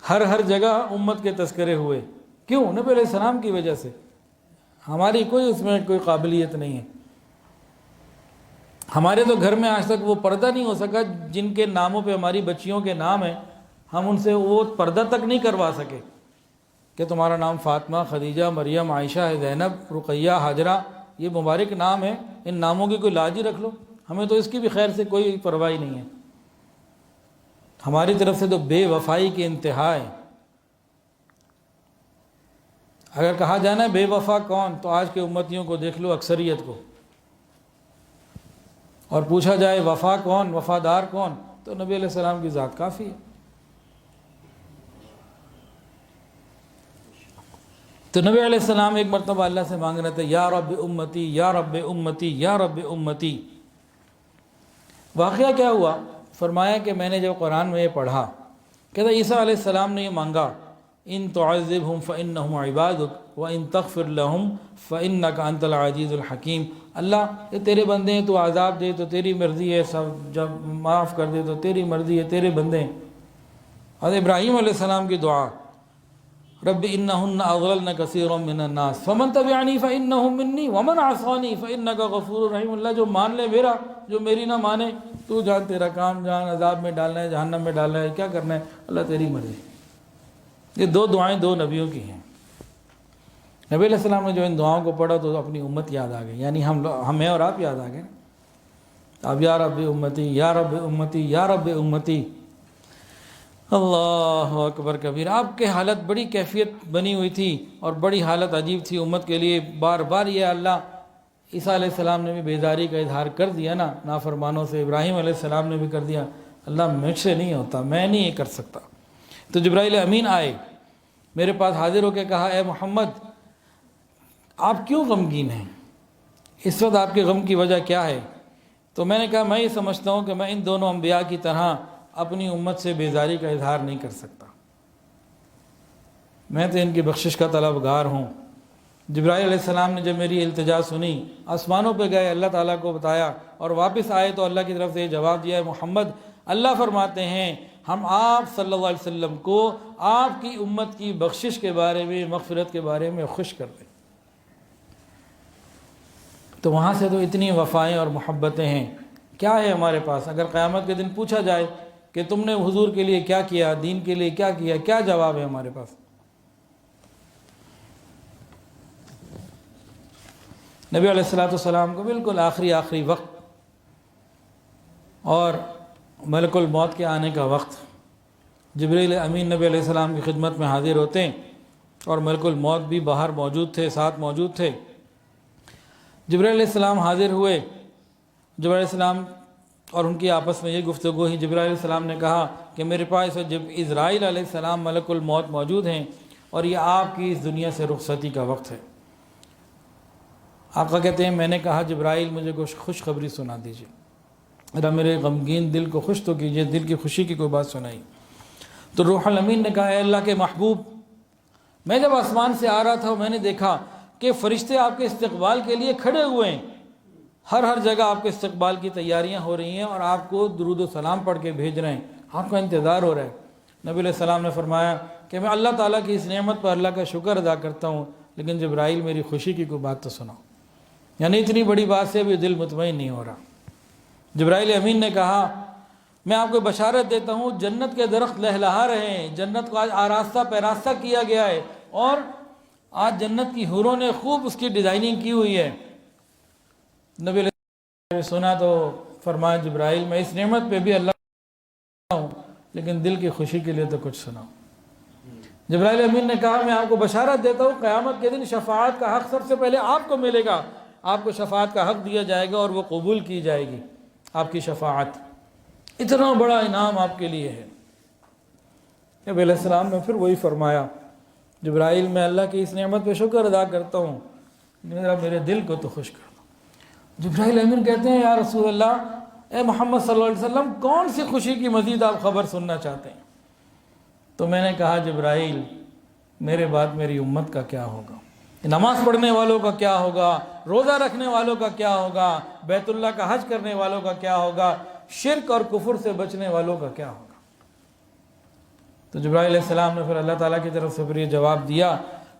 [SPEAKER 1] ہر جگہ امت کے تذکرے ہوئے. کیوں؟ نبی علیہ السلام کی وجہ سے. ہماری کوئی اس میں کوئی قابلیت نہیں ہے. ہمارے تو گھر میں آج تک وہ پردہ نہیں ہو سکا جن کے ناموں پہ ہماری بچیوں کے نام ہیں، ہم ان سے وہ پردہ تک نہیں کروا سکے کہ تمہارا نام فاطمہ، خدیجہ، مریم، عائشہ، زینب، رقیہ، حاجرہ، یہ مبارک نام ہے، ان ناموں کی کوئی لاج ہی رکھ لو. ہمیں تو اس کی بھی خیر سے کوئی پرواہ نہیں ہے. ہماری طرف سے تو بے وفائی کی انتہا ہے. اگر کہا جانا ہے بے وفا کون، تو آج کے امتیوں کو دیکھ لو، اکثریت کو. اور پوچھا جائے وفا کون، وفادار کون، تو نبی علیہ السلام کی ذات کافی ہے. تو نبی علیہ السلام ایک مرتبہ اللہ سے مانگ رہے تھے یا رب امتی یا رب امتی یا رب امتی. واقعہ کیا ہوا؟ فرمایا کہ میں نے جب قرآن میں یہ پڑھا، کہتا عیسیٰ علیہ السلام نے یہ مانگا ان تعذبہم فانہم عبادک وان تغفر لہم فانک انت العزیز الحکیم. اللہ یہ تیرے بندے ہیں، تو عذاب دے تو تیری مرضی ہے، سب جب معاف کر دے تو تیری مرضی ہے، تیرے بندے ہیں. اور ابراہیم علیہ السلام کی دعا رب انہن اضللن کثیرا من الناس فمن تبعنی فانہ منی ومن عصانی فانک غفور رحیم. اللہ جو مان لے میرا، جو میری نہ مانے، تو جان تیرا کام، جان عذاب میں ڈالنا ہے، جہنم میں ڈالنا ہے، کیا کرنا ہے، اللہ تیری مرضی. یہ دو دعائیں دو نبیوں کی ہیں. نبی علیہ السلام نے جو ان دعاؤں کو پڑھا تو اپنی امت یاد آ گئی، یعنی ہمیں اور آپ یاد آ گئے. اب یا رب امتی یا رب امتی یا رب امتی. اللہ اکبر کبیر. آپ کے حالت بڑی کیفیت بنی ہوئی تھی اور بڑی حالت عجیب تھی امت کے لیے. بار بار یہ اللہ عیسیٰ علیہ السلام نے بھی بیداری کا اظہار کر دیا نا نافرمانوں سے، ابراہیم علیہ السلام نے بھی کر دیا. اللہ مجھ سے نہیں ہوتا، میں نہیں یہ کر سکتا. تو جبرائیل امین آئے میرے پاس، حاضر ہو کے کہا اے محمد آپ کیوں غمگین ہیں؟ اس وقت آپ کے غم کی وجہ کیا ہے؟ تو میں نے کہا میں یہ سمجھتا ہوں کہ میں ان دونوں انبیاء کی طرح اپنی امت سے بیزاری کا اظہار نہیں کر سکتا۔ میں تو ان کی بخشش کا طلبگار ہوں۔ جبرائیل علیہ السلام نے جب میری التجا سنی، آسمانوں پہ گئے، اللہ تعالیٰ کو بتایا اور واپس آئے تو اللہ کی طرف سے یہ جواب دیا ہے، محمد اللہ فرماتے ہیں ہم آپ صلی اللہ علیہ وسلم کو آپ کی امت کی بخشش کے بارے میں، مغفرت کے بارے میں خوش کر دیں۔ تو وہاں سے تو اتنی وفائیں اور محبتیں ہیں۔ کیا ہے ہمارے پاس؟ اگر قیامت کے دن پوچھا جائے کہ تم نے حضور کے لیے کیا کیا، دین کے لیے کیا کیا، کیا جواب ہے ہمارے پاس؟ نبی علیہ السلام کو بالکل آخری وقت اور ملک الموت کے آنے کا وقت، جبریل امین نبی علیہ السلام کی خدمت میں حاضر ہوتے ہیں اور ملک الموت بھی باہر موجود تھے، ساتھ موجود تھے۔ جبریل علیہ السلام حاضر ہوئے، جبریل علیہ السلام اور ان کی آپس میں یہ گفتگو ہی، جبریل علیہ السلام نے کہا کہ میرے پاس جب اسرائیل علیہ السلام ملک الموت موجود ہیں اور یہ آپ کی اس دنیا سے رخصتی کا وقت ہے۔ آقا کہتے ہیں میں نے کہا جبرائیل مجھے کچھ خوشخبری سنا دیجیے، ذرا میرے غمگین دل کو خوش تو کیجیے، دل کی خوشی کی کوئی بات سنائی۔ تو روح الامین نے کہا اے اللہ کے محبوب، میں جب آسمان سے آ رہا تھا میں نے دیکھا کہ فرشتے آپ کے استقبال کے لیے کھڑے ہوئے ہیں، ہر جگہ آپ کے استقبال کی تیاریاں ہو رہی ہیں اور آپ کو درود و سلام پڑھ کے بھیج رہے ہیں، آپ کا انتظار ہو رہا ہے۔ نبی علیہ السلام نے فرمایا کہ میں اللہ تعالیٰ کی اس نعمت پر اللہ کا شکر ادا کرتا ہوں، لیکن جبرائیل میری خوشی کی کوئی بات تو سناؤ۔ یعنی اتنی بڑی بات سے بھی دل مطمئن نہیں ہو رہا۔ جبرائیل امین نے کہا میں آپ کو بشارت دیتا ہوں جنت کے درخت لہلہا رہے ہیں، جنت کو آج آراستہ پیراستہ کیا گیا ہے اور آج جنت کی حوروں نے خوب اس کی ڈیزائننگ کی ہوئی ہے۔ نبی علیہ السلام نے سنا تو فرمایا جبرائیل میں اس نعمت پہ بھی اللہ ہوں، لیکن دل کی خوشی کے لیے تو کچھ سناؤ۔ جبرائیل امین نے کہا میں آپ کو بشارت دیتا ہوں قیامت کے دن شفاعت کا حق سب سے پہلے آپ کو ملے گا، آپ کو شفاعت کا حق دیا جائے گا اور وہ قبول کی جائے گی آپ کی شفاعت۔ اتنا بڑا انعام آپ کے لیے ہے۔ نبی علیہ السلام نے پھر وہی فرمایا جبرائیل میں اللہ کی اس نعمت پہ شکر ادا کرتا ہوں، میرے دل کو تو خوش کر دو۔ جبرائیل امین کہتے ہیں یا رسول اللہ، اے محمد صلی اللہ علیہ وسلم کون سی خوشی کی مزید آپ خبر سننا چاہتے ہیں؟ تو میں نے کہا جبرائیل میرے بعد میری امت کا کیا ہوگا، نماز پڑھنے والوں کا کیا ہوگا، روزہ رکھنے والوں کا کیا ہوگا، بیت اللہ کا حج کرنے والوں کا کیا ہوگا، شرک اور کفر سے بچنے والوں کا کیا ہوگا۔ تو جبرائیل علیہ السلام نے پھر اللہ تعالیٰ کی طرف سے پھر یہ جواب دیا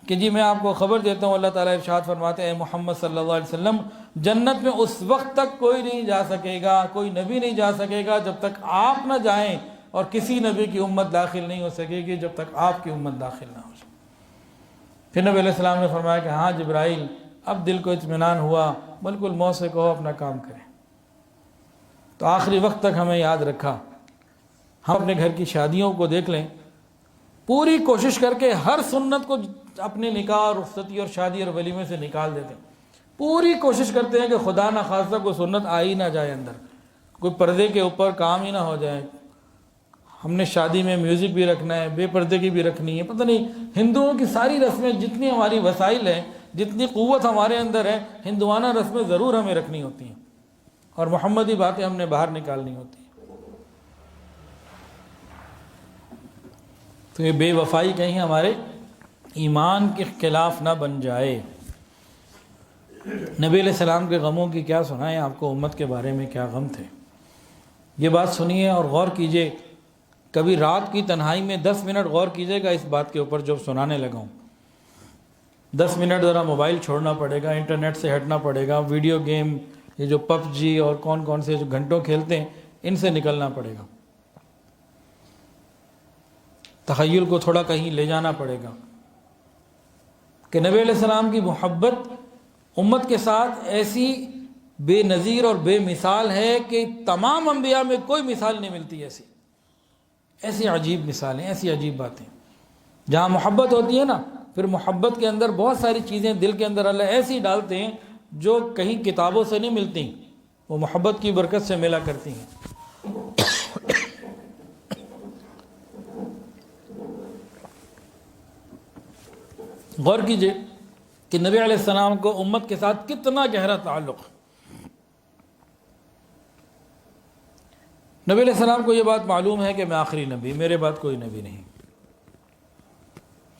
[SPEAKER 1] کہ جی میں آپ کو خبر دیتا ہوں، اللہ تعالیٰ ارشاد فرماتے ہیں اے محمد صلی اللہ علیہ وسلم جنت میں اس وقت تک کوئی نہیں جا سکے گا، کوئی نبی نہیں جا سکے گا جب تک آپ نہ جائیں، اور کسی نبی کی امت داخل نہیں ہو سکے گی جب تک آپ کی امت داخل نہ ہو سکے۔ پھر نبی علیہ السلام نے فرمایا کہ ہاں جبرائیل اب دل کو اطمینان ہوا، ملک الموت سے کہو اپنا کام کریں۔ تو آخری وقت تک ہمیں یاد رکھا، ہم اپنے گھر کی شادیوں کو دیکھ لیں، پوری کوشش کر کے ہر سنت کو اپنے نکاح اور رخصتی اور شادی اور ولیمے سے نکال دیتے ہیں، پوری کوشش کرتے ہیں کہ خدا نہ خواستہ کوئی سنت آ ہی نہ جائے اندر، کوئی پردے کے اوپر کام ہی نہ ہو جائے۔ ہم نے شادی میں میوزک بھی رکھنا ہے، بے پردے کی بھی رکھنی ہے، پتہ نہیں ہندوؤں کی ساری رسمیں، جتنی ہماری وسائل ہیں، جتنی قوت ہمارے اندر ہے، ہندوانہ رسمیں ضرور ہمیں رکھنی ہوتی ہیں اور محمدی باتیں ہم نے باہر نکالنی ہوتی ہیں۔ تو یہ بے وفائی کہیں ہمارے ایمان کے خلاف نہ بن جائے۔ نبی علیہ السلام کے غموں کی کیا سنائیں آپ کو، امت کے بارے میں کیا غم تھے، یہ بات سنیے اور غور کیجئے۔ کبھی رات کی تنہائی میں 10 منٹ غور کیجئے گا اس بات کے اوپر جو سنانے لگا ہوں۔ 10 منٹ ذرا موبائل چھوڑنا پڑے گا، انٹرنیٹ سے ہٹنا پڑے گا، ویڈیو گیم یہ جو پب جی اور کون کون سے جو گھنٹوں کھیلتے ہیں ان سے نکلنا پڑے گا، تخیل کو تھوڑا کہیں لے جانا پڑے گا کہ نبی علیہ السلام کی محبت امت کے ساتھ ایسی بے نظیر اور بے مثال ہے کہ تمام انبیاء میں کوئی مثال نہیں ملتی ایسی عجیب مثالیں، ایسی عجیب باتیں۔ جہاں محبت ہوتی ہے نا، پھر محبت کے اندر بہت ساری چیزیں دل کے اندر اللہ ایسی ڈالتے ہیں جو کہیں کتابوں سے نہیں ملتی، وہ محبت کی برکت سے ملا کرتی ہیں۔ غور کیجئے کہ نبی علیہ السلام کو امت کے ساتھ کتنا گہرا تعلق۔ نبی علیہ السلام کو یہ بات معلوم ہے کہ میں آخری نبی، میرے بعد کوئی نبی نہیں۔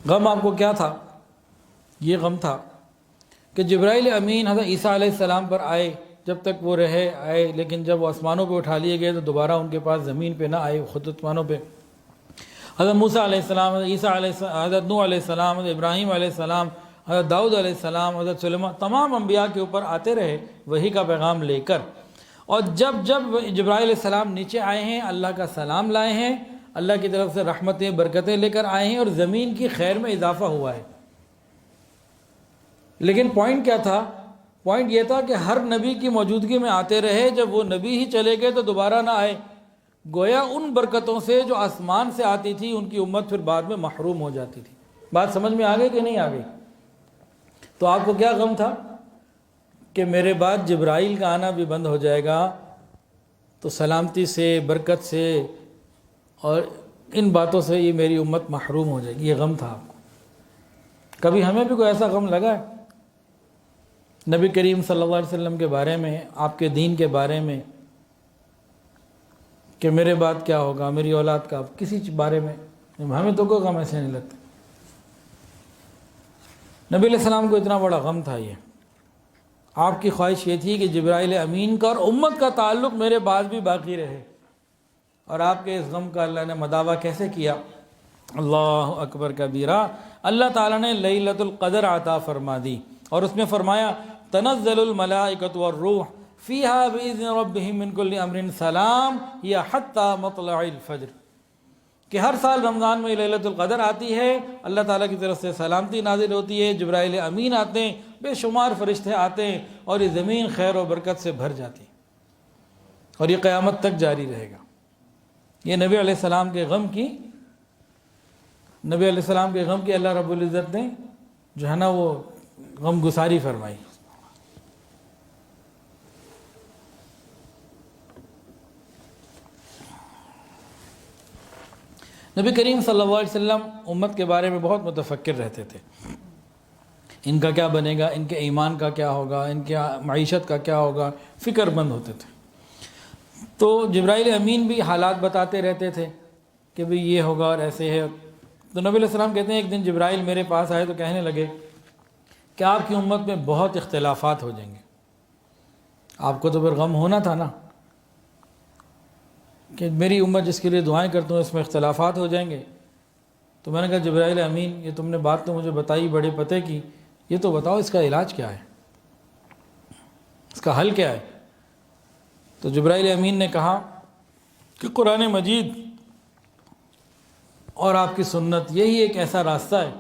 [SPEAKER 1] غم آپ کو کیا تھا؟ یہ غم تھا کہ جبرائیل امین حضرت عیسیٰ علیہ السلام پر آئے، جب تک وہ آئے، لیکن جب وہ آسمانوں پہ اٹھا لیے گئے تو دوبارہ ان کے پاس زمین پہ نہ آئے، خود آسمانوں پہ۔ حضرت موسیٰ علیہ السلام، حضرت عیسیٰ علیہ السلام، حضرت نوح علیہ السلام، حضرت ابراہیم علیہ السلام، حضرت داؤد علیہ السلام، حضرت سلیمان، تمام انبیاء کے اوپر آتے رہے وحی کا پیغام لے کر۔ اور جب جبرائیل علیہ السلام نیچے آئے ہیں، اللہ کا سلام لائے ہیں، اللہ کی طرف سے رحمتیں برکتیں لے کر آئے ہیں، اور زمین کی خیر میں اضافہ ہوا ہے۔ لیکن پوائنٹ کیا تھا؟ پوائنٹ یہ تھا کہ ہر نبی کی موجودگی میں آتے رہے، جب وہ نبی ہی چلے گئے تو دوبارہ نہ آئے، گویا ان برکتوں سے جو آسمان سے آتی تھی ان کی امت پھر بعد میں محروم ہو جاتی تھی۔ بات سمجھ میں آ گئی کہ نہیں آ گئی؟ تو آپ کو کیا غم تھا کہ میرے بعد جبرائیل کا آنا بھی بند ہو جائے گا، تو سلامتی سے، برکت سے اور ان باتوں سے یہ میری امت محروم ہو جائے گی، یہ غم تھا آپ کو۔ کبھی ہمیں بھی کوئی ایسا غم لگا ہے نبی کریم صلی اللہ علیہ وسلم کے بارے میں، آپ کے دین کے بارے میں، کہ میرے بعد کیا ہوگا، میری اولاد کا، کسی بارے میں؟ ہمیں تو کوئی غم ایسے نہیں لگتا۔ نبی علیہ السلام کو اتنا بڑا غم تھا یہ، آپ کی خواہش یہ تھی کہ جبرائیل امین کا اور امت کا تعلق میرے بعد بھی باقی رہے، اور آپ کے اس غم کا اللہ نے مداوع کیسے کیا؟ اللہ اکبر کبیرہ، اللہ تعالیٰ نے لیلۃ القدر عطا فرما دی، اور اس میں فرمایا تنزل الملائکۃ والروح فیہا بإذن ربہم من کل امر سلام یا حتی مطلع الفجر، کہ ہر سال رمضان میں لیلۃ القدر آتی ہے، اللہ تعالیٰ کی طرف سے سلامتی نازل ہوتی ہے، جبرائیل امین آتے ہیں، بے شمار فرشتے آتے ہیں، اور یہ زمین خیر و برکت سے بھر جاتی ہے، اور یہ قیامت تک جاری رہے گا۔ یہ نبی علیہ السلام کے غم کی اللہ رب العزت نے جو ہے نا وہ غم گساری فرمائی۔ نبی کریم صلی اللہ علیہ وسلم امت کے بارے میں بہت متفکر رہتے تھے، ان کا کیا بنے گا، ان کے ایمان کا کیا ہوگا، ان کے معیشت کا کیا ہوگا، فکر مند ہوتے تھے۔ تو جبرائیل امین بھی حالات بتاتے رہتے تھے کہ بھئی یہ ہوگا اور ایسے ہے۔ تو نبی علیہ السلام کہتے ہیں ایک دن جبرائیل میرے پاس آئے تو کہنے لگے کہ آپ کی امت میں بہت اختلافات ہو جائیں گے۔ آپ کو تو پھر غم ہونا تھا نا کہ میری امت جس کے لیے دعائیں کرتا ہوں اس میں اختلافات ہو جائیں گے۔ تو میں نے کہا جبرائیل امین یہ تم نے بات تو مجھے بتائی بڑے پتے کی، یہ تو بتاؤ اس کا علاج کیا ہے، اس کا حل کیا ہے؟ تو جبرائیل امین نے کہا کہ قرآن مجید اور آپ کی سنت یہی ایک ایسا راستہ ہے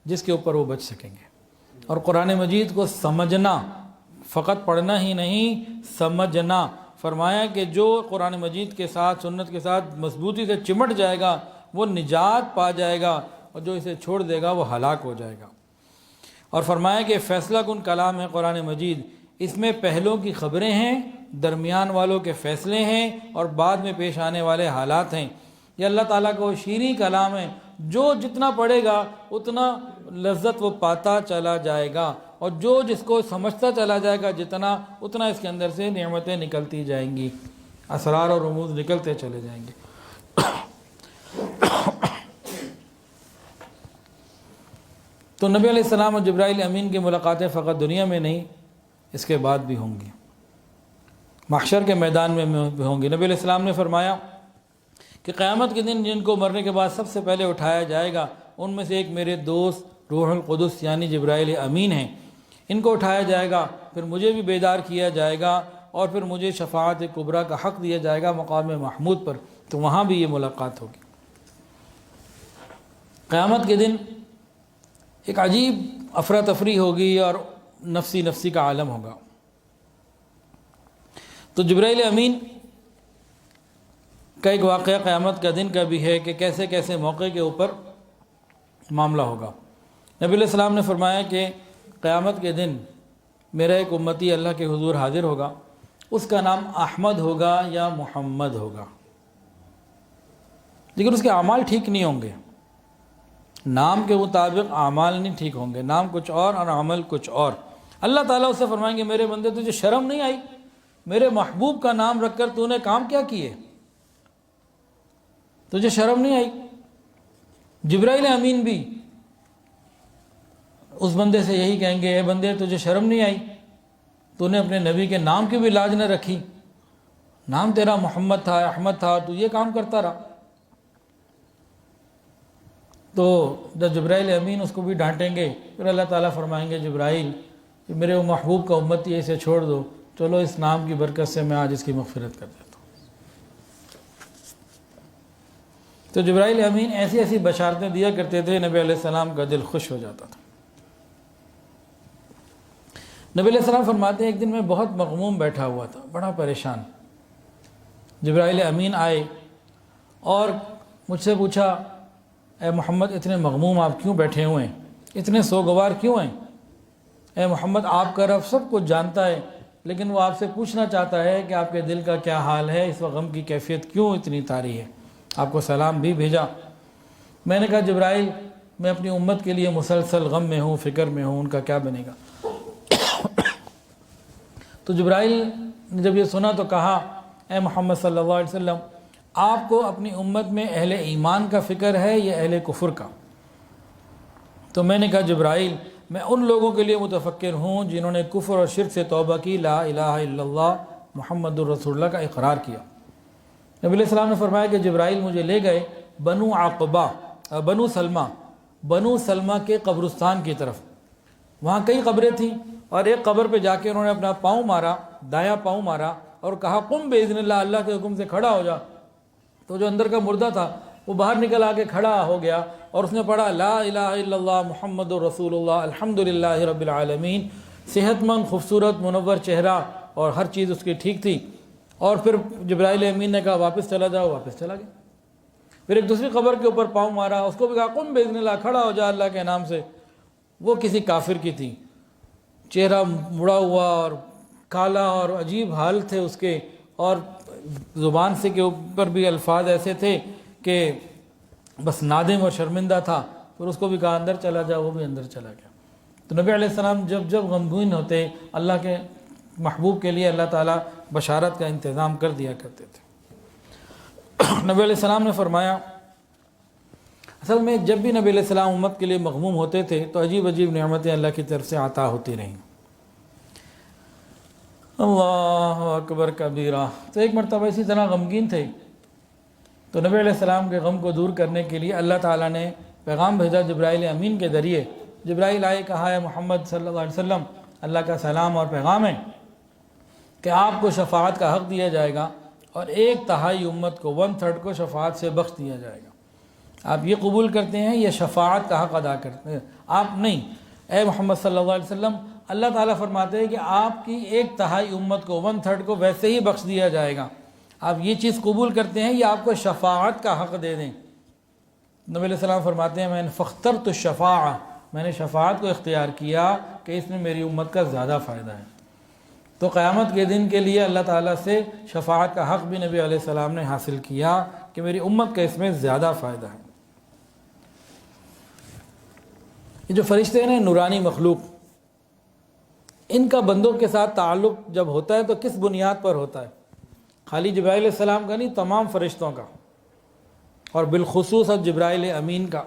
[SPEAKER 1] جس کے اوپر وہ بچ سکیں گے، اور قرآن مجید کو سمجھنا، فقط پڑھنا ہی نہیں، سمجھنا۔ فرمایا کہ جو قرآن مجید کے ساتھ، سنت کے ساتھ مضبوطی سے چمٹ جائے گا وہ نجات پا جائے گا، اور جو اسے چھوڑ دے گا وہ ہلاک ہو جائے گا۔ اور فرمایا کہ فیصلہ کن کلام ہے قرآن مجید، اس میں پہلوں کی خبریں ہیں، درمیان والوں کے فیصلے ہیں، اور بعد میں پیش آنے والے حالات ہیں۔ یہ اللہ تعالیٰ کا وہ شیریں کلام ہے، جو جتنا پڑھے گا اتنا لذت وہ پاتا چلا جائے گا، اور جو جس کو سمجھتا چلا جائے گا جتنا، اتنا اس کے اندر سے نعمتیں نکلتی جائیں گی، اسرار اور رموز نکلتے چلے جائیں گے۔ تو نبی علیہ السلام اور جبرائیل امین کی ملاقاتیں فقط دنیا میں نہیں، اس کے بعد بھی ہوں گی، محشر کے میدان میں بھی ہوں گی۔ نبی علیہ السلام نے فرمایا کہ قیامت کے دن جن کو مرنے کے بعد سب سے پہلے اٹھایا جائے گا ان میں سے ایک میرے دوست روح القدس یعنی جبرائیل امین ہیں، ان کو اٹھایا جائے گا، پھر مجھے بھی بیدار کیا جائے گا، اور پھر مجھے شفاعت کبریٰ کا حق دیا جائے گا مقام محمود پر، تو وہاں بھی یہ ملاقات ہوگی۔ قیامت کے دن ایک عجیب افراتفری ہوگی اور نفسی کا عالم ہوگا۔ تو جبرائیل امین کا ایک واقعہ قیامت کا دن کا بھی ہے کہ کیسے کیسے موقع کے اوپر معاملہ ہوگا۔ نبی علیہ السلام نے فرمایا کہ قیامت کے دن میرا ایک امتی اللہ کے حضور حاضر ہوگا، اس کا نام احمد ہوگا یا محمد ہوگا، لیکن اس کے اعمال ٹھیک نہیں ہوں گے، نام کے مطابق اعمال نہیں ٹھیک ہوں گے، نام کچھ اور عمل کچھ اور۔ اللہ تعالیٰ اسے فرمائیں گے میرے بندے تجھے شرم نہیں آئی، میرے محبوب کا نام رکھ کر تو نے کام کیا کیے؟ تجھے شرم نہیں آئی؟ جبرائیل امین بھی اس بندے سے یہی کہیں گے، اے بندے تجھے شرم نہیں آئی؟ تو نے اپنے نبی کے نام کی بھی لاج نہ رکھی، نام تیرا محمد تھا، احمد تھا، تو یہ کام کرتا رہا۔ تو جب جبرائیل امین اس کو بھی ڈانٹیں گے، پھر اللہ تعالیٰ فرمائیں گے جبرائیل کہ میرے وہ محبوب کا امتی ہے، اسے چھوڑ دو، چلو اس نام کی برکت سے میں آج اس کی مغفرت کر دیتا ہوں۔ تو جبرائیل امین ایسی ایسی بشارتیں دیا کرتے تھے، نبی علیہ السلام کا دل خوش ہو جاتا تھا۔ نبی علیہ السلام فرماتے ہیں ایک دن میں بہت مغموم بیٹھا ہوا تھا، بڑا پریشان۔ جبرائیل امین آئے اور مجھ سے پوچھا، اے محمد اتنے مغموم آپ کیوں بیٹھے ہوئے ہیں، اتنے سوگوار کیوں ہیں؟ اے محمد آپ کا رب سب کچھ جانتا ہے، لیکن وہ آپ سے پوچھنا چاہتا ہے کہ آپ کے دل کا کیا حال ہے، اس وقت غم کی کیفیت کیوں اتنی طاری ہے؟ آپ کو سلام بھی بھیجا۔ میں نے کہا جبرائیل میں اپنی امت کے لیے مسلسل غم میں ہوں، فکر میں ہوں، ان کا کیا بنے گا؟ تو جبرائیل نے جب یہ سنا تو کہا، اے محمد صلی اللہ علیہ وسلم آپ کو اپنی امت میں اہل ایمان کا فکر ہے یا اہل کفر کا؟ تو میں نے کہا جبرائیل میں ان لوگوں کے لیے متفکر ہوں جنہوں نے کفر اور شرک سے توبہ کی، لا الہ الا اللہ محمد الرسول اللہ کا اقرار کیا۔ نبی علیہ السلام نے فرمایا کہ جبرائیل مجھے لے گئے بنو عقبہ، بنو سلمہ کے قبرستان کی طرف۔ وہاں کئی قبریں تھیں اور ایک قبر پہ جا کے انہوں نے اپنا پاؤں مارا، دایاں پاؤں مارا اور کہا قم باذن اللہ، اللہ کے حکم سے کھڑا ہو جا۔ تو جو اندر کا مردہ تھا وہ باہر نکل آ کے کھڑا ہو گیا اور اس نے پڑھا لا الہ الا اللہ محمد الرسول اللہ الحمدللہ رب العالمین۔ صحت مند، خوبصورت، منور چہرہ اور ہر چیز اس کی ٹھیک تھی۔ اور پھر جبرائیل امین نے کہا واپس چلا جاؤ، واپس چلا گیا۔ پھر ایک دوسری قبر کے اوپر پاؤں مارا، اس کو بھی کہا قم باذن اللہ، کھڑا ہو جا اللہ کے نام سے۔ وہ کسی کافر کی تھی، چہرہ مڑا ہوا اور کالا اور عجیب حال تھے اس کے، اور زبان سے کے اوپر بھی الفاظ ایسے تھے کہ بس نادم اور شرمندہ تھا۔ پھر اس کو بھی کہا اندر چلا جا، وہ بھی اندر چلا گیا۔ تو نبی علیہ السلام جب غمگین ہوتے اللہ کے محبوب کے لیے اللہ تعالیٰ بشارت کا انتظام کر دیا کرتے تھے۔ نبی علیہ السلام نے فرمایا، اصل میں جب بھی نبی علیہ السلام امت کے لیے مغموم ہوتے تھے تو عجیب عجیب نعمتیں اللہ کی طرف سے عطا ہوتی رہیں۔ اللہ اکبر کبیرہ۔ تو ایک مرتبہ اسی طرح غمگین تھے تو نبی علیہ السلام کے غم کو دور کرنے کے لیے اللہ تعالیٰ نے پیغام بھیجا جبرائیل امین کے ذریعے۔ جبرائیل آئے، کہا ہے محمد صلی اللہ علیہ وسلم اللہ کا سلام اور پیغام ہے کہ آپ کو شفاعت کا حق دیا جائے گا اور 1/3 امت کو 1/3 کو شفاعت سے بخش دیا جائے گا۔ آپ یہ قبول کرتے ہیں یہ شفاعت کا حق ادا کرتے ہیں؟ آپ نہیں، اے محمد صلی اللہ علیہ وسلم اللہ تعالیٰ فرماتے ہیں کہ آپ کی 1/3 امت کو 1/3 کو ویسے ہی بخش دیا جائے گا۔ آپ یہ چیز قبول کرتے ہیں یہ آپ کو شفاعت کا حق دے دیں؟ نبی علیہ السلام فرماتے ہیں میں نے فاخترت الشفاعہ، میں نے شفاعت کو اختیار کیا کہ اس میں میری امت کا زیادہ فائدہ ہے۔ تو قیامت کے دن کے لیے اللہ تعالیٰ سے شفاعت کا حق بھی نبی علیہ السلام نے حاصل کیا کہ میری امت کا اس میں زیادہ فائدہ ہے۔ یہ جو فرشتے ہیں نورانی مخلوق، ان کا بندوں کے ساتھ تعلق جب ہوتا ہے تو کس بنیاد پر ہوتا ہے؟ خالی جبرائیل علیہ السلام کا نہیں، تمام فرشتوں کا، اور بالخصوص جبرائیل امین کا۔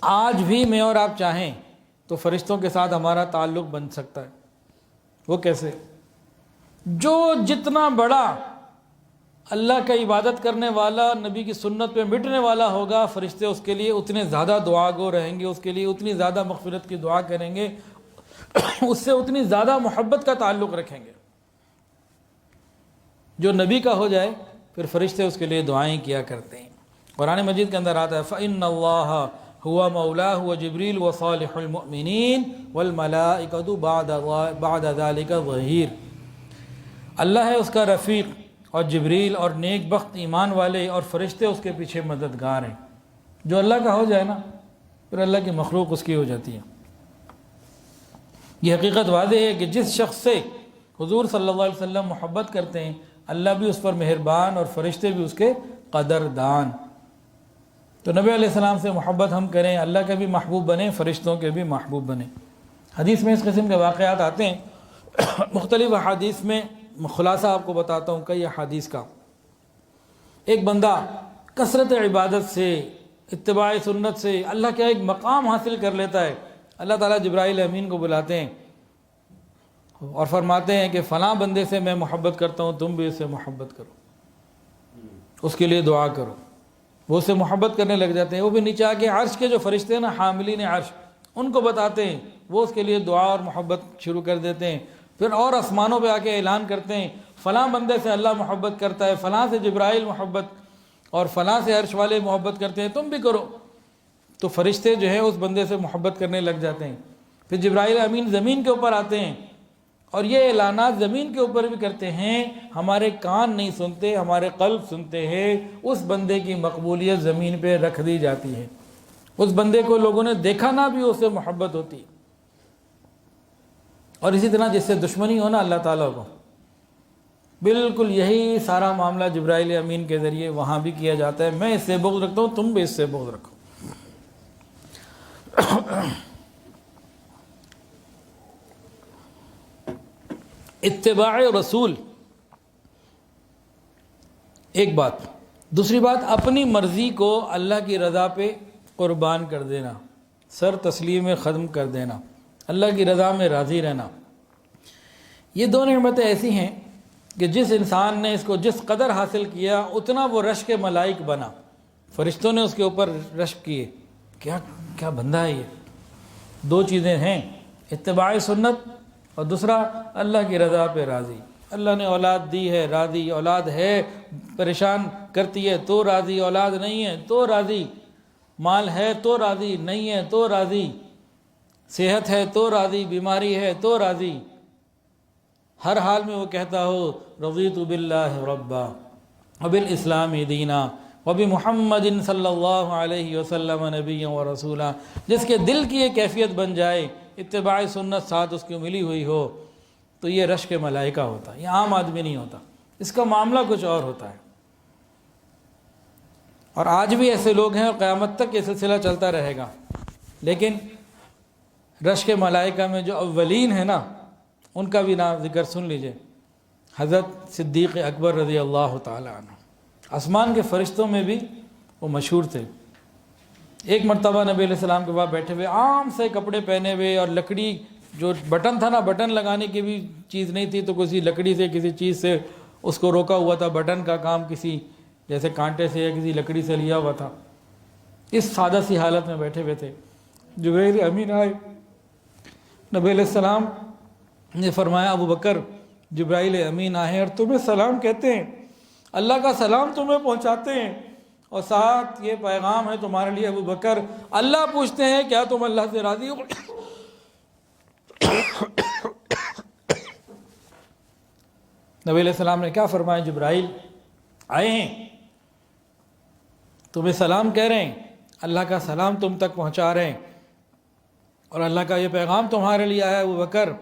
[SPEAKER 1] آج بھی میں اور آپ چاہیں تو فرشتوں کے ساتھ ہمارا تعلق بن سکتا ہے۔ وہ کیسے؟ جو جتنا بڑا اللہ کا عبادت کرنے والا، نبی کی سنت پہ مٹنے والا ہوگا، فرشتے اس کے لیے اتنے زیادہ دعا گو رہیں گے، اس کے لیے اتنی زیادہ مغفرت کی دعا کریں گے، اس سے اتنی زیادہ محبت کا تعلق رکھیں گے۔ جو نبی کا ہو جائے پھر فرشتے اس کے لیے دعائیں کیا کرتے ہیں۔ قرآن مجید کے اندر آتا ہے فَإِنَّ اللَّهَ هُوَ مَوْلَاهُ وَجِبْرِيلُ وَصَالِحُ الْمُؤْمِنِينَ وَالْمَلَائِكَةُ بَعْدَ ذَلِكَ ظَهِيرٌ۔ اللہ ہے اس کا رفیق اور جبریل اور نیک بخت ایمان والے اور فرشتے اس کے پیچھے مددگار ہیں۔ جو اللہ کا ہو جائے نا پھر اللہ کی مخلوق اس کی ہو جاتی ہے۔ یہ حقیقت واضح ہے کہ جس شخص سے حضور صلی اللہ علیہ وسلم محبت کرتے ہیں اللہ بھی اس پر مہربان اور فرشتے بھی اس کے قدردان۔ تو نبی علیہ السلام سے محبت ہم کریں، اللہ کے بھی محبوب بنیں، فرشتوں کے بھی محبوب بنیں۔ حدیث میں اس قسم کے واقعات آتے ہیں، مختلف احادیث میں خلاصہ آپ کو بتاتا ہوں کئی احادیث کا۔ ایک بندہ کثرت عبادت سے، اتباع سنت سے اللہ کیا ایک مقام حاصل کر لیتا ہے۔ اللہ تعالیٰ جبرائیل امین کو بلاتے ہیں اور فرماتے ہیں کہ فلاں بندے سے میں محبت کرتا ہوں، تم بھی اس سے محبت کرو، اس کے لیے دعا کرو۔ وہ اس سے محبت کرنے لگ جاتے ہیں۔ وہ بھی نیچے آ کے عرش کے جو فرشتے ہیں نا، حاملین عرش، ان کو بتاتے ہیں، وہ اس کے لیے دعا اور محبت شروع کر دیتے ہیں۔ پھر اور آسمانوں پہ آ کے اعلان کرتے ہیں فلاں بندے سے اللہ محبت کرتا ہے، فلاں سے جبرائیل محبت اور فلاں سے عرش والے محبت کرتے ہیں، تم بھی کرو۔ تو فرشتے جو ہیں اس بندے سے محبت کرنے لگ جاتے ہیں۔ پھر جبرائیل امین زمین کے اوپر آتے ہیں اور یہ اعلانات زمین کے اوپر بھی کرتے ہیں۔ ہمارے کان نہیں سنتے، ہمارے قلب سنتے ہیں۔ اس بندے کی مقبولیت زمین پہ رکھ دی جاتی ہے۔ اس بندے کو لوگوں نے دیکھا نہ بھی، اس سے محبت ہوتی ہے۔ اور اسی طرح جس سے دشمنی ہو نا اللہ تعالیٰ کو، بالکل یہی سارا معاملہ جبرائیل امین کے ذریعے وہاں بھی کیا جاتا ہے۔ میں اس سے بغض رکھتا ہوں، تم بھی اس سے بغض رکھو۔ اتباع رسول ایک بات، دوسری بات اپنی مرضی کو اللہ کی رضا پہ قربان کر دینا، سر تسلیم ختم کر دینا، اللہ کی رضا میں راضی رہنا۔ یہ دو نعمتیں ایسی ہیں کہ جس انسان نے اس کو جس قدر حاصل کیا اتنا وہ رشک ملائک بنا۔ فرشتوں نے اس کے اوپر رشک کیے، کیا بندہ ہے یہ۔ دو چیزیں ہیں، اتباع سنت اور دوسرا اللہ کی رضا پہ راضی۔ اللہ نے اولاد دی ہے، راضی، اولاد ہے پریشان کرتی ہے تو راضی، اولاد نہیں ہے تو راضی، مال ہے تو راضی، نہیں ہے تو راضی، صحت ہے تو راضی، بیماری ہے تو راضی۔ ہر حال میں وہ کہتا ہو رضیت باللہ ربا وبالاسلام دینا وبمحمد صلی اللہ علیہ وسلم نبی و رسولہ۔ جس کے دل کی یہ کیفیت بن جائے، اتباع سنت ساتھ اس کی ملی ہوئی ہو، تو یہ رشک ملائکہ ہوتا ہے، یہ عام آدمی نہیں ہوتا، اس کا معاملہ کچھ اور ہوتا ہے۔ اور آج بھی ایسے لوگ ہیں اور قیامت تک یہ سلسلہ چلتا رہے گا۔ لیکن رشک ملائکہ میں جو اولین ہیں نا، ان کا بھی نام ذکر سن لیجئے۔ حضرت صدیق اکبر رضی اللہ تعالی عنہ آسمان کے فرشتوں میں بھی وہ مشہور تھے۔ ایک مرتبہ نبی علیہ السلام کے بعد بیٹھے ہوئے، عام سے کپڑے پہنے ہوئے، اور لکڑی جو بٹن تھا نا، بٹن لگانے کی بھی چیز نہیں تھی، تو کسی لکڑی سے کسی چیز سے اس کو روکا ہوا تھا، بٹن کا کام کسی جیسے کانٹے سے یا کسی لکڑی سے لیا ہوا تھا۔ اس سادہ سی حالت میں بیٹھے ہوئے تھے۔ جبرائیل امین آئے، نبی علیہ السلام نے فرمایا ابو بکر جبرائیل امین آئے اور تمہیں سلام کہتے ہیں، اللہ کا سلام تمہیں پہنچاتے ہیں، اور ساتھ یہ پیغام ہے تمہارے لیے ابو بکر، اللہ پوچھتے ہیں کیا تم اللہ سے راضی ہو؟ نبی علیہ السلام نے کیا فرمایا؟ جبرائیل آئے ہیں، تمہیں سلام کہہ رہے ہیں، اللہ کا سلام تم تک پہنچا رہے ہیں، اور اللہ کا یہ پیغام تمہارے لیے آیا ہے ابو بکر۔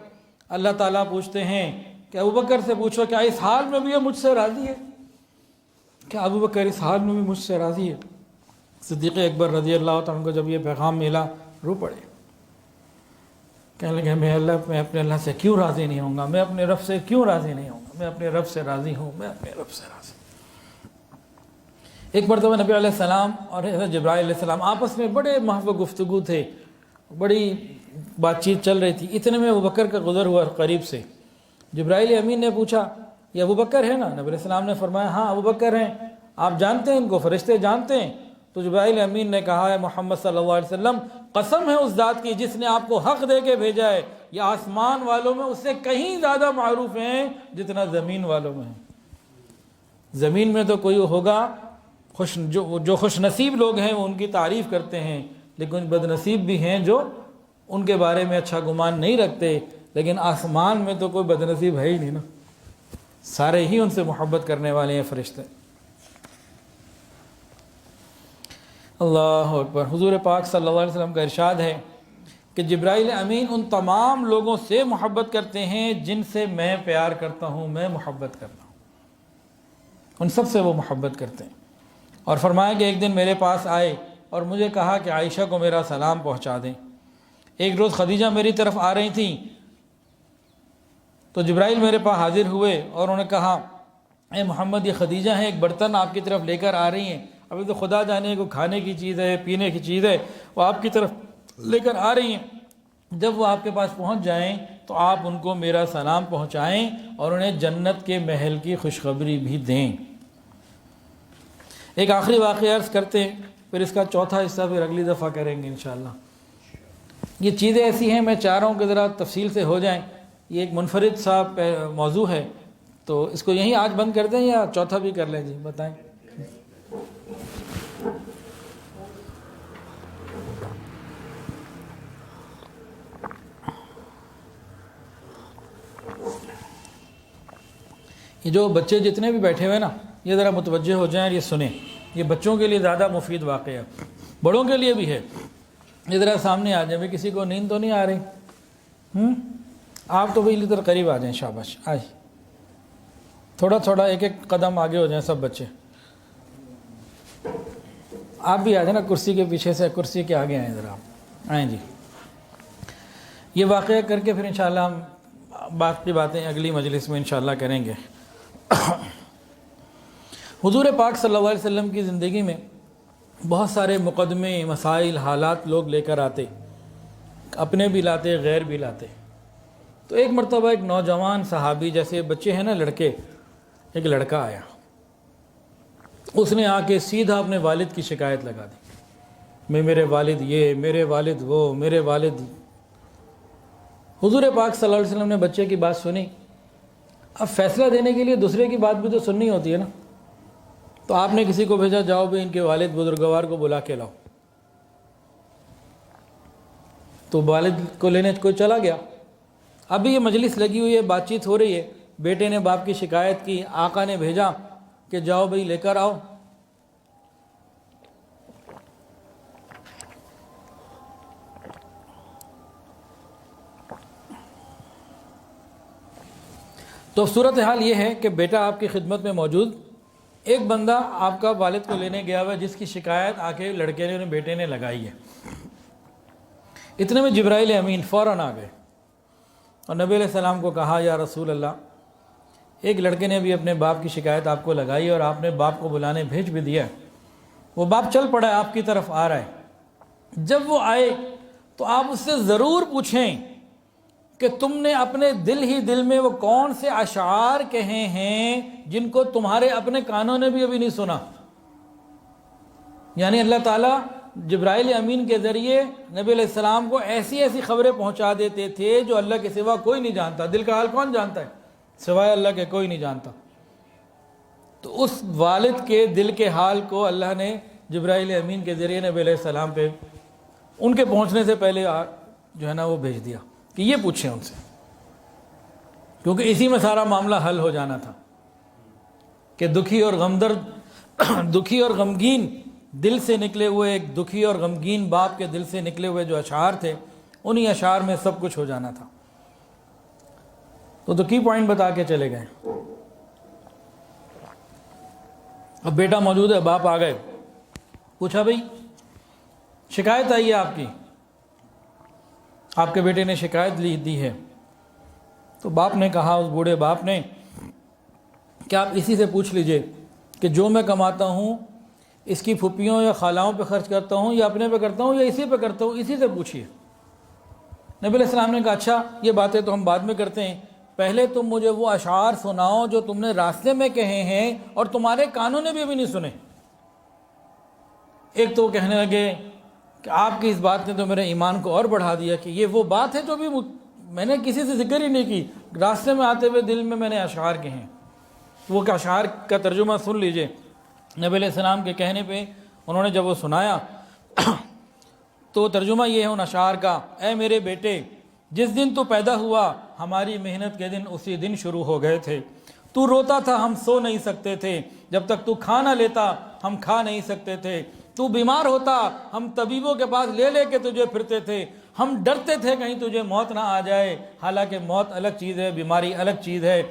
[SPEAKER 1] اللہ تعالیٰ پوچھتے ہیں کہ ابو بکر سے پوچھو کیا اس حال میں بھی یہ مجھ سے راضی ہے؟ کیا ابو بکر اس حال میں بھی مجھ سے راضی ہے؟ صدیق اکبر رضی اللہ تعالیٰ عنہ کو جب یہ پیغام ملا، رو پڑے، کہنے لگے میں اپنے اللہ سے کیوں راضی نہیں ہوں گا، میں اپنے رب سے کیوں راضی نہیں ہوں گا، میں اپنے رب سے راضی ہوں، میں اپنے رب سے راضی۔ ایک مرتبہ نبی علیہ السلام اور حضرت جبرائیل علیہ السلام آپس میں بڑے محو گفتگو تھے، بڑی بات چیت چل رہی تھی۔ اتنے میں ابو بکر کا گزر ہوا قریب سے۔ جبرائیل امین نے پوچھا یہ ابو بکر ہے نا؟ نبی علیہ السلام نے فرمایا ہاں ابو بکر ہیں، آپ جانتے ہیں ان کو، فرشتے جانتے ہیں؟ تو جبرائیل امین نے کہا ہے محمد صلی اللہ علیہ وسلم قسم ہے اس ذات کی جس نے آپ کو حق دے کے بھیجا ہے، یہ آسمان والوں میں اس سے کہیں زیادہ معروف ہیں جتنا زمین والوں میں ہیں۔ زمین میں تو کوئی ہوگا جو خوش نصیب لوگ ہیں وہ ان کی تعریف کرتے ہیں، لیکن بد نصیب بھی ہیں جو ان کے بارے میں اچھا گمان نہیں رکھتے۔ لیکن آسمان میں تو کوئی بد نصیب ہے ہی نہیں نا، سارے ہی ان سے محبت کرنے والے ہیں فرشتے۔ اللہ اکبر۔ حضور پاک صلی اللہ علیہ وسلم کا ارشاد ہے کہ جبرائیل امین ان تمام لوگوں سے محبت کرتے ہیں جن سے میں پیار کرتا ہوں، میں محبت کرتا ہوں، ان سب سے وہ محبت کرتے ہیں۔ اور فرمایا کہ ایک دن میرے پاس آئے اور مجھے کہا کہ عائشہ کو میرا سلام پہنچا دیں۔ ایک روز خدیجہ میری طرف آ رہی تھیں تو جبرائیل میرے پاس حاضر ہوئے اور انہوں نے کہا اے محمد یہ خدیجہ ہیں، ایک برتن آپ کی طرف لے کر آ رہی ہیں، ابھی تو خدا جانے کو کھانے کی چیز ہے، پینے کی چیز ہے، وہ آپ کی طرف لے کر آ رہی ہیں۔ جب وہ آپ کے پاس پہنچ جائیں تو آپ ان کو میرا سلام پہنچائیں اور انہیں جنت کے محل کی خوشخبری بھی دیں۔ ایک آخری واقعہ عرض کرتے ہیں، پھر اس کا چوتھا حصہ پھر اگلی دفعہ کریں گے انشاءاللہ۔ یہ چیزیں ایسی ہیں، میں چاہ رہا ہوں کہ ذرا تفصیل سے ہو جائیں، یہ ایک منفرد سا موضوع ہے، تو اس کو یہیں آج بند کر دیں یا چوتھا بھی کر لیں؟ جی بتائیں۔ یہ جو بچے جتنے بھی بیٹھے ہوئے نا، یہ ذرا متوجہ ہو جائیں اور یہ سنیں، یہ بچوں کے لیے زیادہ مفید واقعہ ہے، بڑوں کے لیے بھی ہے۔ یہ ذرا سامنے آ جائیں، کسی کو نیند تو نہیں آ رہی؟ آپ تو بھائی ادھر قریب آ جائیں، شاباش، آج تھوڑا تھوڑا ایک ایک قدم آگے ہو جائیں سب بچے۔ آپ بھی آ جائیں نا کرسی کے پیچھے سے، کرسی کے آگے آئیں ذرا، آپ آئیں جی۔ یہ واقعہ کر کے پھر انشاءاللہ ہم باقی باتیں اگلی مجلس میں انشاءاللہ کریں گے۔ حضور پاک صلی اللہ علیہ وسلم کی زندگی میں بہت سارے مقدمے، مسائل، حالات لوگ لے کر آتے، اپنے بھی لاتے، غیر بھی لاتے۔ تو ایک مرتبہ ایک نوجوان صحابی، جیسے بچے ہیں نا لڑکے، ایک لڑکا آیا، اس نے آ کے سیدھا اپنے والد کی شکایت لگا دی، میرے والد یہ، میرے والد وہ، میرے والد۔ حضور پاک صلی اللہ علیہ وسلم نے بچے کی بات سنی۔ اب فیصلہ دینے کے لیے دوسرے کی بات بھی تو سننی ہوتی ہے نا، تو آپ نے کسی کو بھیجا، جاؤ بھی ان کے والد بزرگوار کو بلا کے لاؤ۔ تو والد کو لینے کوئی چلا گیا۔ ابھی یہ مجلس لگی ہوئی ہے، بات چیت ہو رہی ہے، بیٹے نے باپ کی شکایت کی، آقا نے بھیجا کہ جاؤ بھائی لے کر آؤ۔ تو صورتحال یہ ہے کہ بیٹا آپ کی خدمت میں موجود، ایک بندہ آپ کا والد کو لینے گیا ہوا ہے جس کی شکایت آ کے لڑکے نے، بیٹے نے لگائی ہے۔ اتنے میں جبرائیل امین فوراً آ گئے اور نبی علیہ السلام کو کہا، یا رسول اللہ، ایک لڑکے نے بھی اپنے باپ کی شکایت آپ کو لگائی اور آپ نے باپ کو بلانے بھیج بھی دیا ہے، وہ باپ چل پڑا ہے، آپ کی طرف آ رہا ہے۔ جب وہ آئے تو آپ اس سے ضرور پوچھیں کہ تم نے اپنے دل ہی دل میں وہ کون سے اشعار کہے ہیں جن کو تمہارے اپنے کانوں نے بھی ابھی نہیں سنا۔ یعنی اللہ تعالیٰ جبرائیل امین کے ذریعے نبی علیہ السلام کو ایسی ایسی خبریں پہنچا دیتے تھے جو اللہ کے سوا کوئی نہیں جانتا۔ دل کا حال کون جانتا ہے؟ سوائے اللہ کے کوئی نہیں جانتا۔ تو اس والد کے دل کے حال کو اللہ نے جبرائیل امین کے ذریعے نبی علیہ السلام پہ ان کے پہنچنے سے پہلے جو ہے نا وہ بھیج دیا کہ یہ پوچھیں ان سے، کیونکہ اسی میں سارا معاملہ حل ہو جانا تھا کہ دکھی اور غمدرد، دکھی اور غمگین دل سے نکلے ہوئے، ایک دکھی اور غمگین باپ کے دل سے نکلے ہوئے جو اشعار تھے، انہی اشعار میں سب کچھ ہو جانا تھا۔ تو کی پوائنٹ بتا کے چلے گئے۔ اب بیٹا موجود ہے، باپ آ گئے، پوچھا بھائی شکایت آئی ہے آپ کی، آپ کے بیٹے نے شکایت دی ہے۔ تو باپ نے کہا، اس بوڑھے باپ نے، کہ آپ اسی سے پوچھ لیجئے کہ جو میں کماتا ہوں اس کی پھپھیوں یا خالاؤں پہ خرچ کرتا ہوں یا اپنے پہ کرتا ہوں یا اسی پہ کرتا ہوں، اسی سے پوچھیے۔ نبی علیہ السلام نے کہا، اچھا یہ باتیں تو ہم بعد میں کرتے ہیں، پہلے تم مجھے وہ اشعار سناؤ جو تم نے راستے میں کہے ہیں اور تمہارے کانوں نے بھی ابھی نہیں سنے۔ ایک تو وہ کہنے لگے کہ آپ کی اس بات نے تو میرے ایمان کو اور بڑھا دیا کہ یہ وہ بات ہے جو بھی میں نے کسی سے ذکر ہی نہیں کی، راستے میں آتے ہوئے دل میں نے اشعار کہے ہیں۔ وہ کہ اشعار کا ترجمہ سن لیجئے۔ نبی علیہ السلام کے کہنے پہ انہوں نے جب وہ سنایا تو ترجمہ یہ ہے ان اشعار کا، اے میرے بیٹے، جس دن تو پیدا ہوا ہماری محنت کے دن اسی دن شروع ہو گئے تھے۔ تو روتا تھا، ہم سو نہیں سکتے تھے، جب تک تو کھا نہ لیتا ہم کھا نہیں سکتے تھے۔ تو بیمار ہوتا، ہم طبیبوں کے پاس لے لے کے تجھے پھرتے تھے، ہم ڈرتے تھے کہیں تجھے موت نہ آ جائے، حالانکہ موت الگ چیز ہے، بیماری الگ چیز ہے۔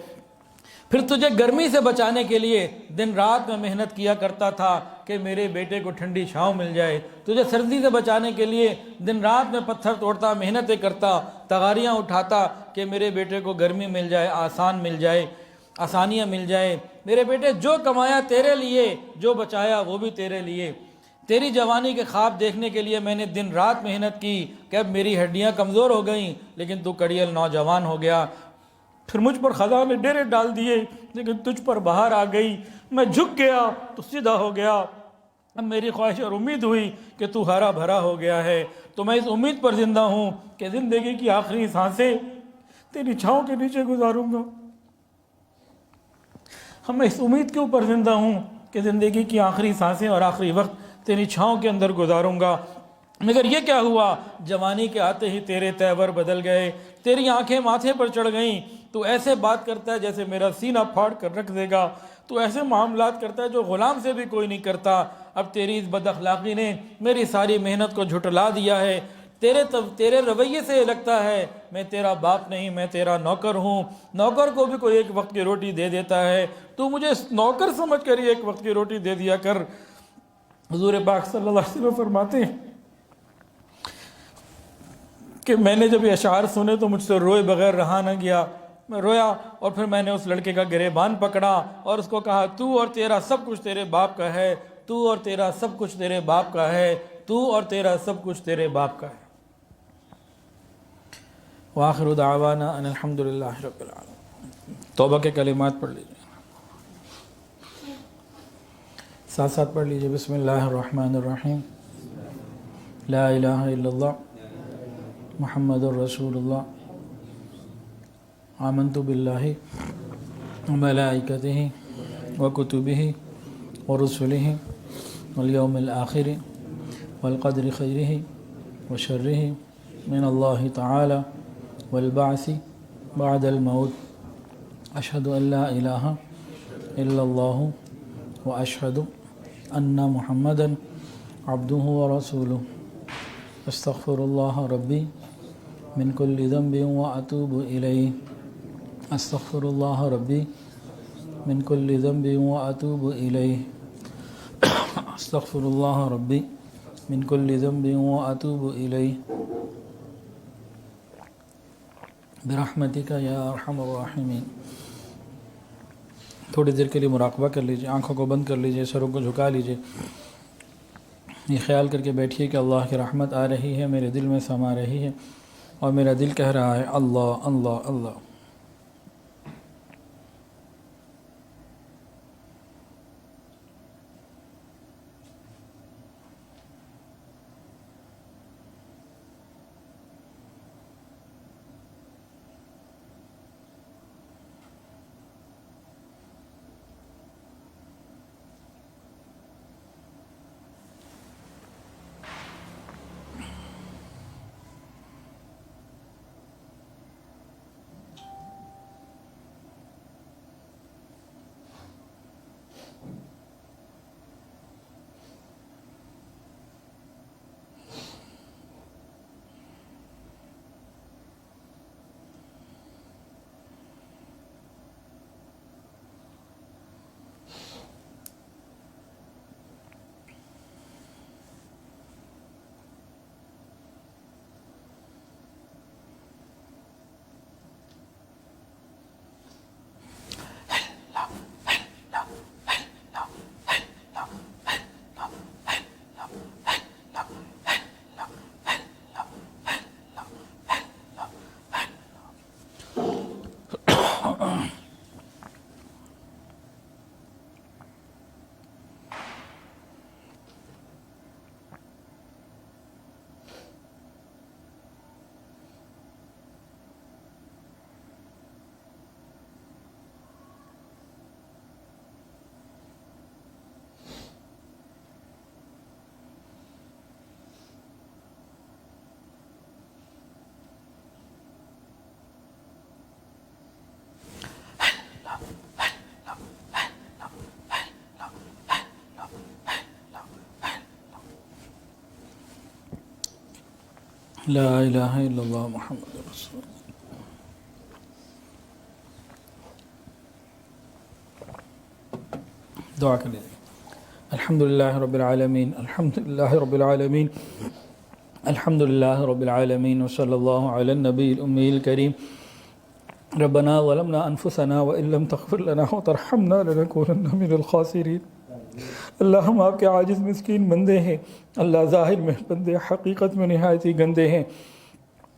[SPEAKER 1] پھر تجھے گرمی سے بچانے کے لیے دن رات میں محنت کیا کرتا تھا کہ میرے بیٹے کو ٹھنڈی چھاؤں مل جائے، تجھے سردی سے بچانے کے لیے دن رات میں پتھر توڑتا، محنتیں کرتا، تغاریاں اٹھاتا کہ میرے بیٹے کو گرمی مل جائے، آسان مل جائے۔ آسانیاں مل جائے۔ میرے بیٹے جو کمایا تیرے لیے، جو بچایا وہ بھی تیرے لیے۔ تیری جوانی کے خواب دیکھنے کے لیے میں نے دن رات محنت کی کہ اب میری ہڈیاں کمزور ہو گئیں، لیکن تو کڑیل نوجوان ہو گیا۔ پھر مجھ پر خدا نے ڈیرے ڈال دیے، لیکن تجھ پر بہار آ گئی۔ میں جھک گیا تو سیدھا ہو گیا۔ اب میری خواہش اور امید ہوئی کہ تو ہرا بھرا ہو گیا ہے، تو میں اس امید پر زندہ ہوں کہ زندگی کی آخری سانسیں تیری چھاؤں کے نیچے گزاروں گا۔ میں اس امید کے اوپر زندہ ہوں کہ زندگی کی آخری سانسیں اور آخری وقت تیری چھاؤں کے اندر گزاروں گا۔ مگر یہ کیا ہوا، جوانی کے آتے ہی تیرے تیور بدل گئے، تیری آنکھیں ماتھے پر چڑھ گئیں، تو ایسے بات کرتا ہے جیسے میرا سینہ پھاڑ کر رکھ دے گا، تو ایسے معاملات کرتا ہے جو غلام سے بھی کوئی نہیں کرتا۔ اب تیری اس بد اخلاقی نے میری ساری محنت کو جھٹلا دیا ہے۔ تیرے رویے سے لگتا ہے میں تیرا باپ نہیں، میں تیرا نوکر ہوں۔ نوکر کو بھی کوئی ایک وقت کی روٹی دے دیتا ہے، تو مجھے نوکر سمجھ کر ہی ایک وقت کی روٹی دے دیا کر۔ حضور پاک صلی اللہ علیہ وسلم فرماتے ہیں کہ میں نے جب یہ اشعار سنے تو مجھ سے روئے بغیر رہا نہ گیا۔ میں رویا اور پھر میں نے اس لڑکے کا گریبان پکڑا اور اس کو کہا، تو اور تیرا سب کچھ تیرے باپ کا ہے، تو اور تیرا سب کچھ تیرے باپ کا ہے، تو اور تیرا سب کچھ تیرے باپ کا ہے۔ وآخر دعوانا ان الحمدللہ رب العالمین۔ توبہ کے کلمات پڑھ لیجیے، ساتھ ساتھ پڑھ لیجیے۔ بسم اللہ الرحمن الرحیم، لا الہ الا اللہ محمد الرسول اللہ، آمنت باللہ وملائکتہ وکتبہ ورسلہ والیوم الآخر والقدر خیرہ وشرہ من اللہ تعالی والبعث بعد الموت، اشہد ان لا الہ الا اللہ واشہد ان محمدا عبدہ ورسولہ، استغفر اللہ ربی من کل ذنب واتوب الیہ، استغفر اللہ ربی من کل ذنب واتوب الیہ، استغفر اللہ ربی من کل ذنب واتوب الیہ، برحمتک یا ارحم الراحمین۔ تھوڑی دیر کے لیے مراقبہ کر لیجیے، آنکھوں کو بند کر لیجیے، سروں کو جھکا لیجیے، یہ خیال کر کے بیٹھیے کہ اللہ کی رحمت آ رہی ہے، میرے دل میں سما رہی ہے، اور میرا دل کہہ رہا ہے اللہ اللہ اللہ۔ لا الہ الا اللہ محمد رسول اللہ۔ دعا کر لیجیے۔ الحمدللہ رب العالمین، الحمدللہ رب العالمین، الحمدللہ رب العالمین، وصلی اللہ علی النبی الامی الکریم، ربنا ظلمنا انفسنا وان لم تغفر لنا وترحمنا لنكونن من الخاسرین۔ اللہ ہم آپ کے عاجز مسکین بندے ہیں، اللہ ظاہر میں بندے حقیقت میں نہایت ہی گندے ہیں۔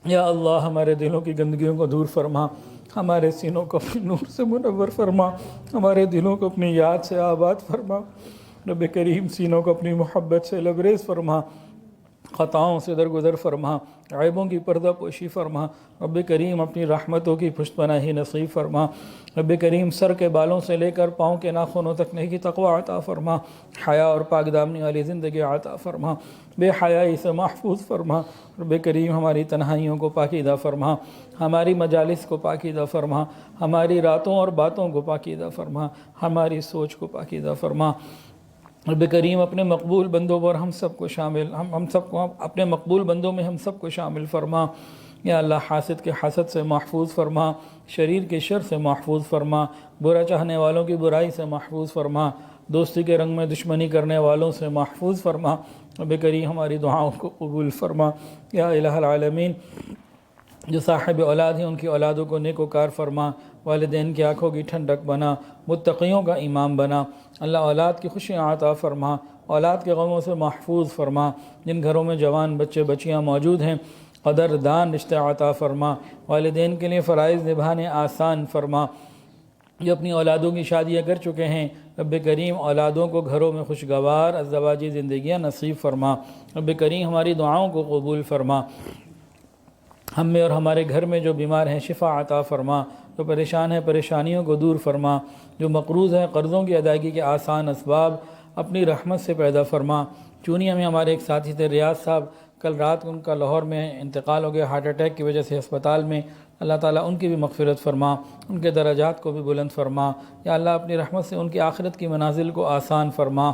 [SPEAKER 1] یا اللہ ہمارے دلوں کی گندگیوں کو دور فرما، ہمارے سینوں کو اپنے نور سے منور فرما، ہمارے دلوں کو اپنی یاد سے آباد فرما، رب کریم سینوں کو اپنی محبت سے لبریز فرما، خطاؤں سے درگزر فرما، عیبوں کی پردہ پوشی فرما، رب کریم اپنی رحمتوں کی پشت پناہی نصیب فرما، رب کریم سر کے بالوں سے لے کر پاؤں کے ناخنوں تک نیکی تقوی عطا فرما، حیا اور پاک دامنی والی زندگی عطا فرما، بے حیائی سے محفوظ فرما، رب کریم ہماری تنہائیوں کو پاکیزہ فرما، ہماری مجالس کو پاکیزہ فرما، ہماری راتوں اور باتوں کو پاکیزہ فرما، ہماری سوچ کو پاکیزہ فرما، رب کریم اپنے مقبول بندوں پر ہم سب کو شامل ہم سب کو اپنے مقبول بندوں میں ہم سب کو شامل فرما۔ یا اللہ حاسد کے حسد سے محفوظ فرما، شریر کے شر سے محفوظ فرما، برا چاہنے والوں کی برائی سے محفوظ فرما، دوستی کے رنگ میں دشمنی کرنے والوں سے محفوظ فرما، رب کریم ہماری دعاؤں کو قبول فرما۔ یا الہ العالمین جو صاحب اولاد ہیں ان کی اولادوں کو نیک وکار فرما، والدین کی آنکھوں کی ٹھنڈک بنا، متقیوں کا امام بنا، اللہ اولاد کی خوشیاں عطا فرما، اولاد کے غموں سے محفوظ فرما، جن گھروں میں جوان بچے بچیاں موجود ہیں قدردان رشتہ عطا فرما، والدین کے لیے فرائض نبھانے آسان فرما، جو اپنی اولادوں کی شادیاں کر چکے ہیں رب کریم اولادوں کو گھروں میں خوشگوار ازدواجی زندگیاں نصیب فرما، رب کریم ہماری دعاؤں کو قبول فرما، ہم میں اور ہمارے گھر میں جو بیمار ہیں شفا عطا فرما، جو پریشان ہیں پریشانیوں کو دور فرما، جو مقروض ہیں قرضوں کی ادائیگی کے آسان اسباب اپنی رحمت سے پیدا فرما۔ چونیا میں ہمارے ایک ساتھی تھے ریاض صاحب، کل رات ان کا لاہور میں انتقال ہو گیا ہارٹ اٹیک کی وجہ سے ہسپتال میں، اللہ تعالیٰ ان کی بھی مغفرت فرما، ان کے درجات کو بھی بلند فرما، یا اللہ اپنی رحمت سے ان کی آخرت کی منازل کو آسان فرما۔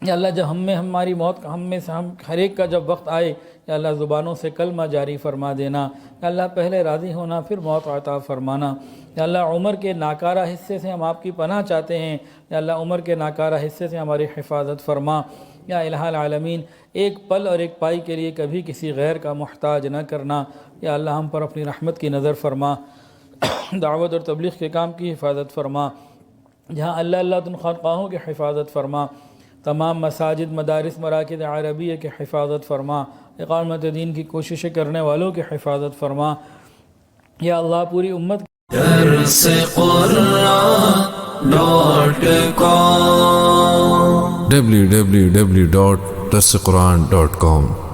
[SPEAKER 1] یا اللہ جب ہماری موت ہم میں سے ہر ایک کا جب وقت آئے، یا اللہ زبانوں سے کلمہ جاری فرما دینا، یا اللہ پہلے راضی ہونا پھر موت عطا فرمانا، یا اللہ عمر کے ناکارہ حصے سے ہم آپ کی پناہ چاہتے ہیں، یا اللہ عمر کے ناکارہ حصے سے ہماری حفاظت فرما۔ یا الہ العالمین ایک پل اور ایک پائی کے لیے کبھی کسی غیر کا محتاج نہ کرنا، یا اللہ ہم پر اپنی رحمت کی نظر فرما، دعوت اور تبلیغ کے کام کی حفاظت فرما، جہاں اللہ تن خانقاہوں کی حفاظت فرما، تمام مساجد مدارس مراکز عربیہ کی حفاظت فرما، اقامت دین کی کوششیں کرنے والوں کی حفاظت فرما، یا اللہ پوری امت
[SPEAKER 2] www.darsequran.com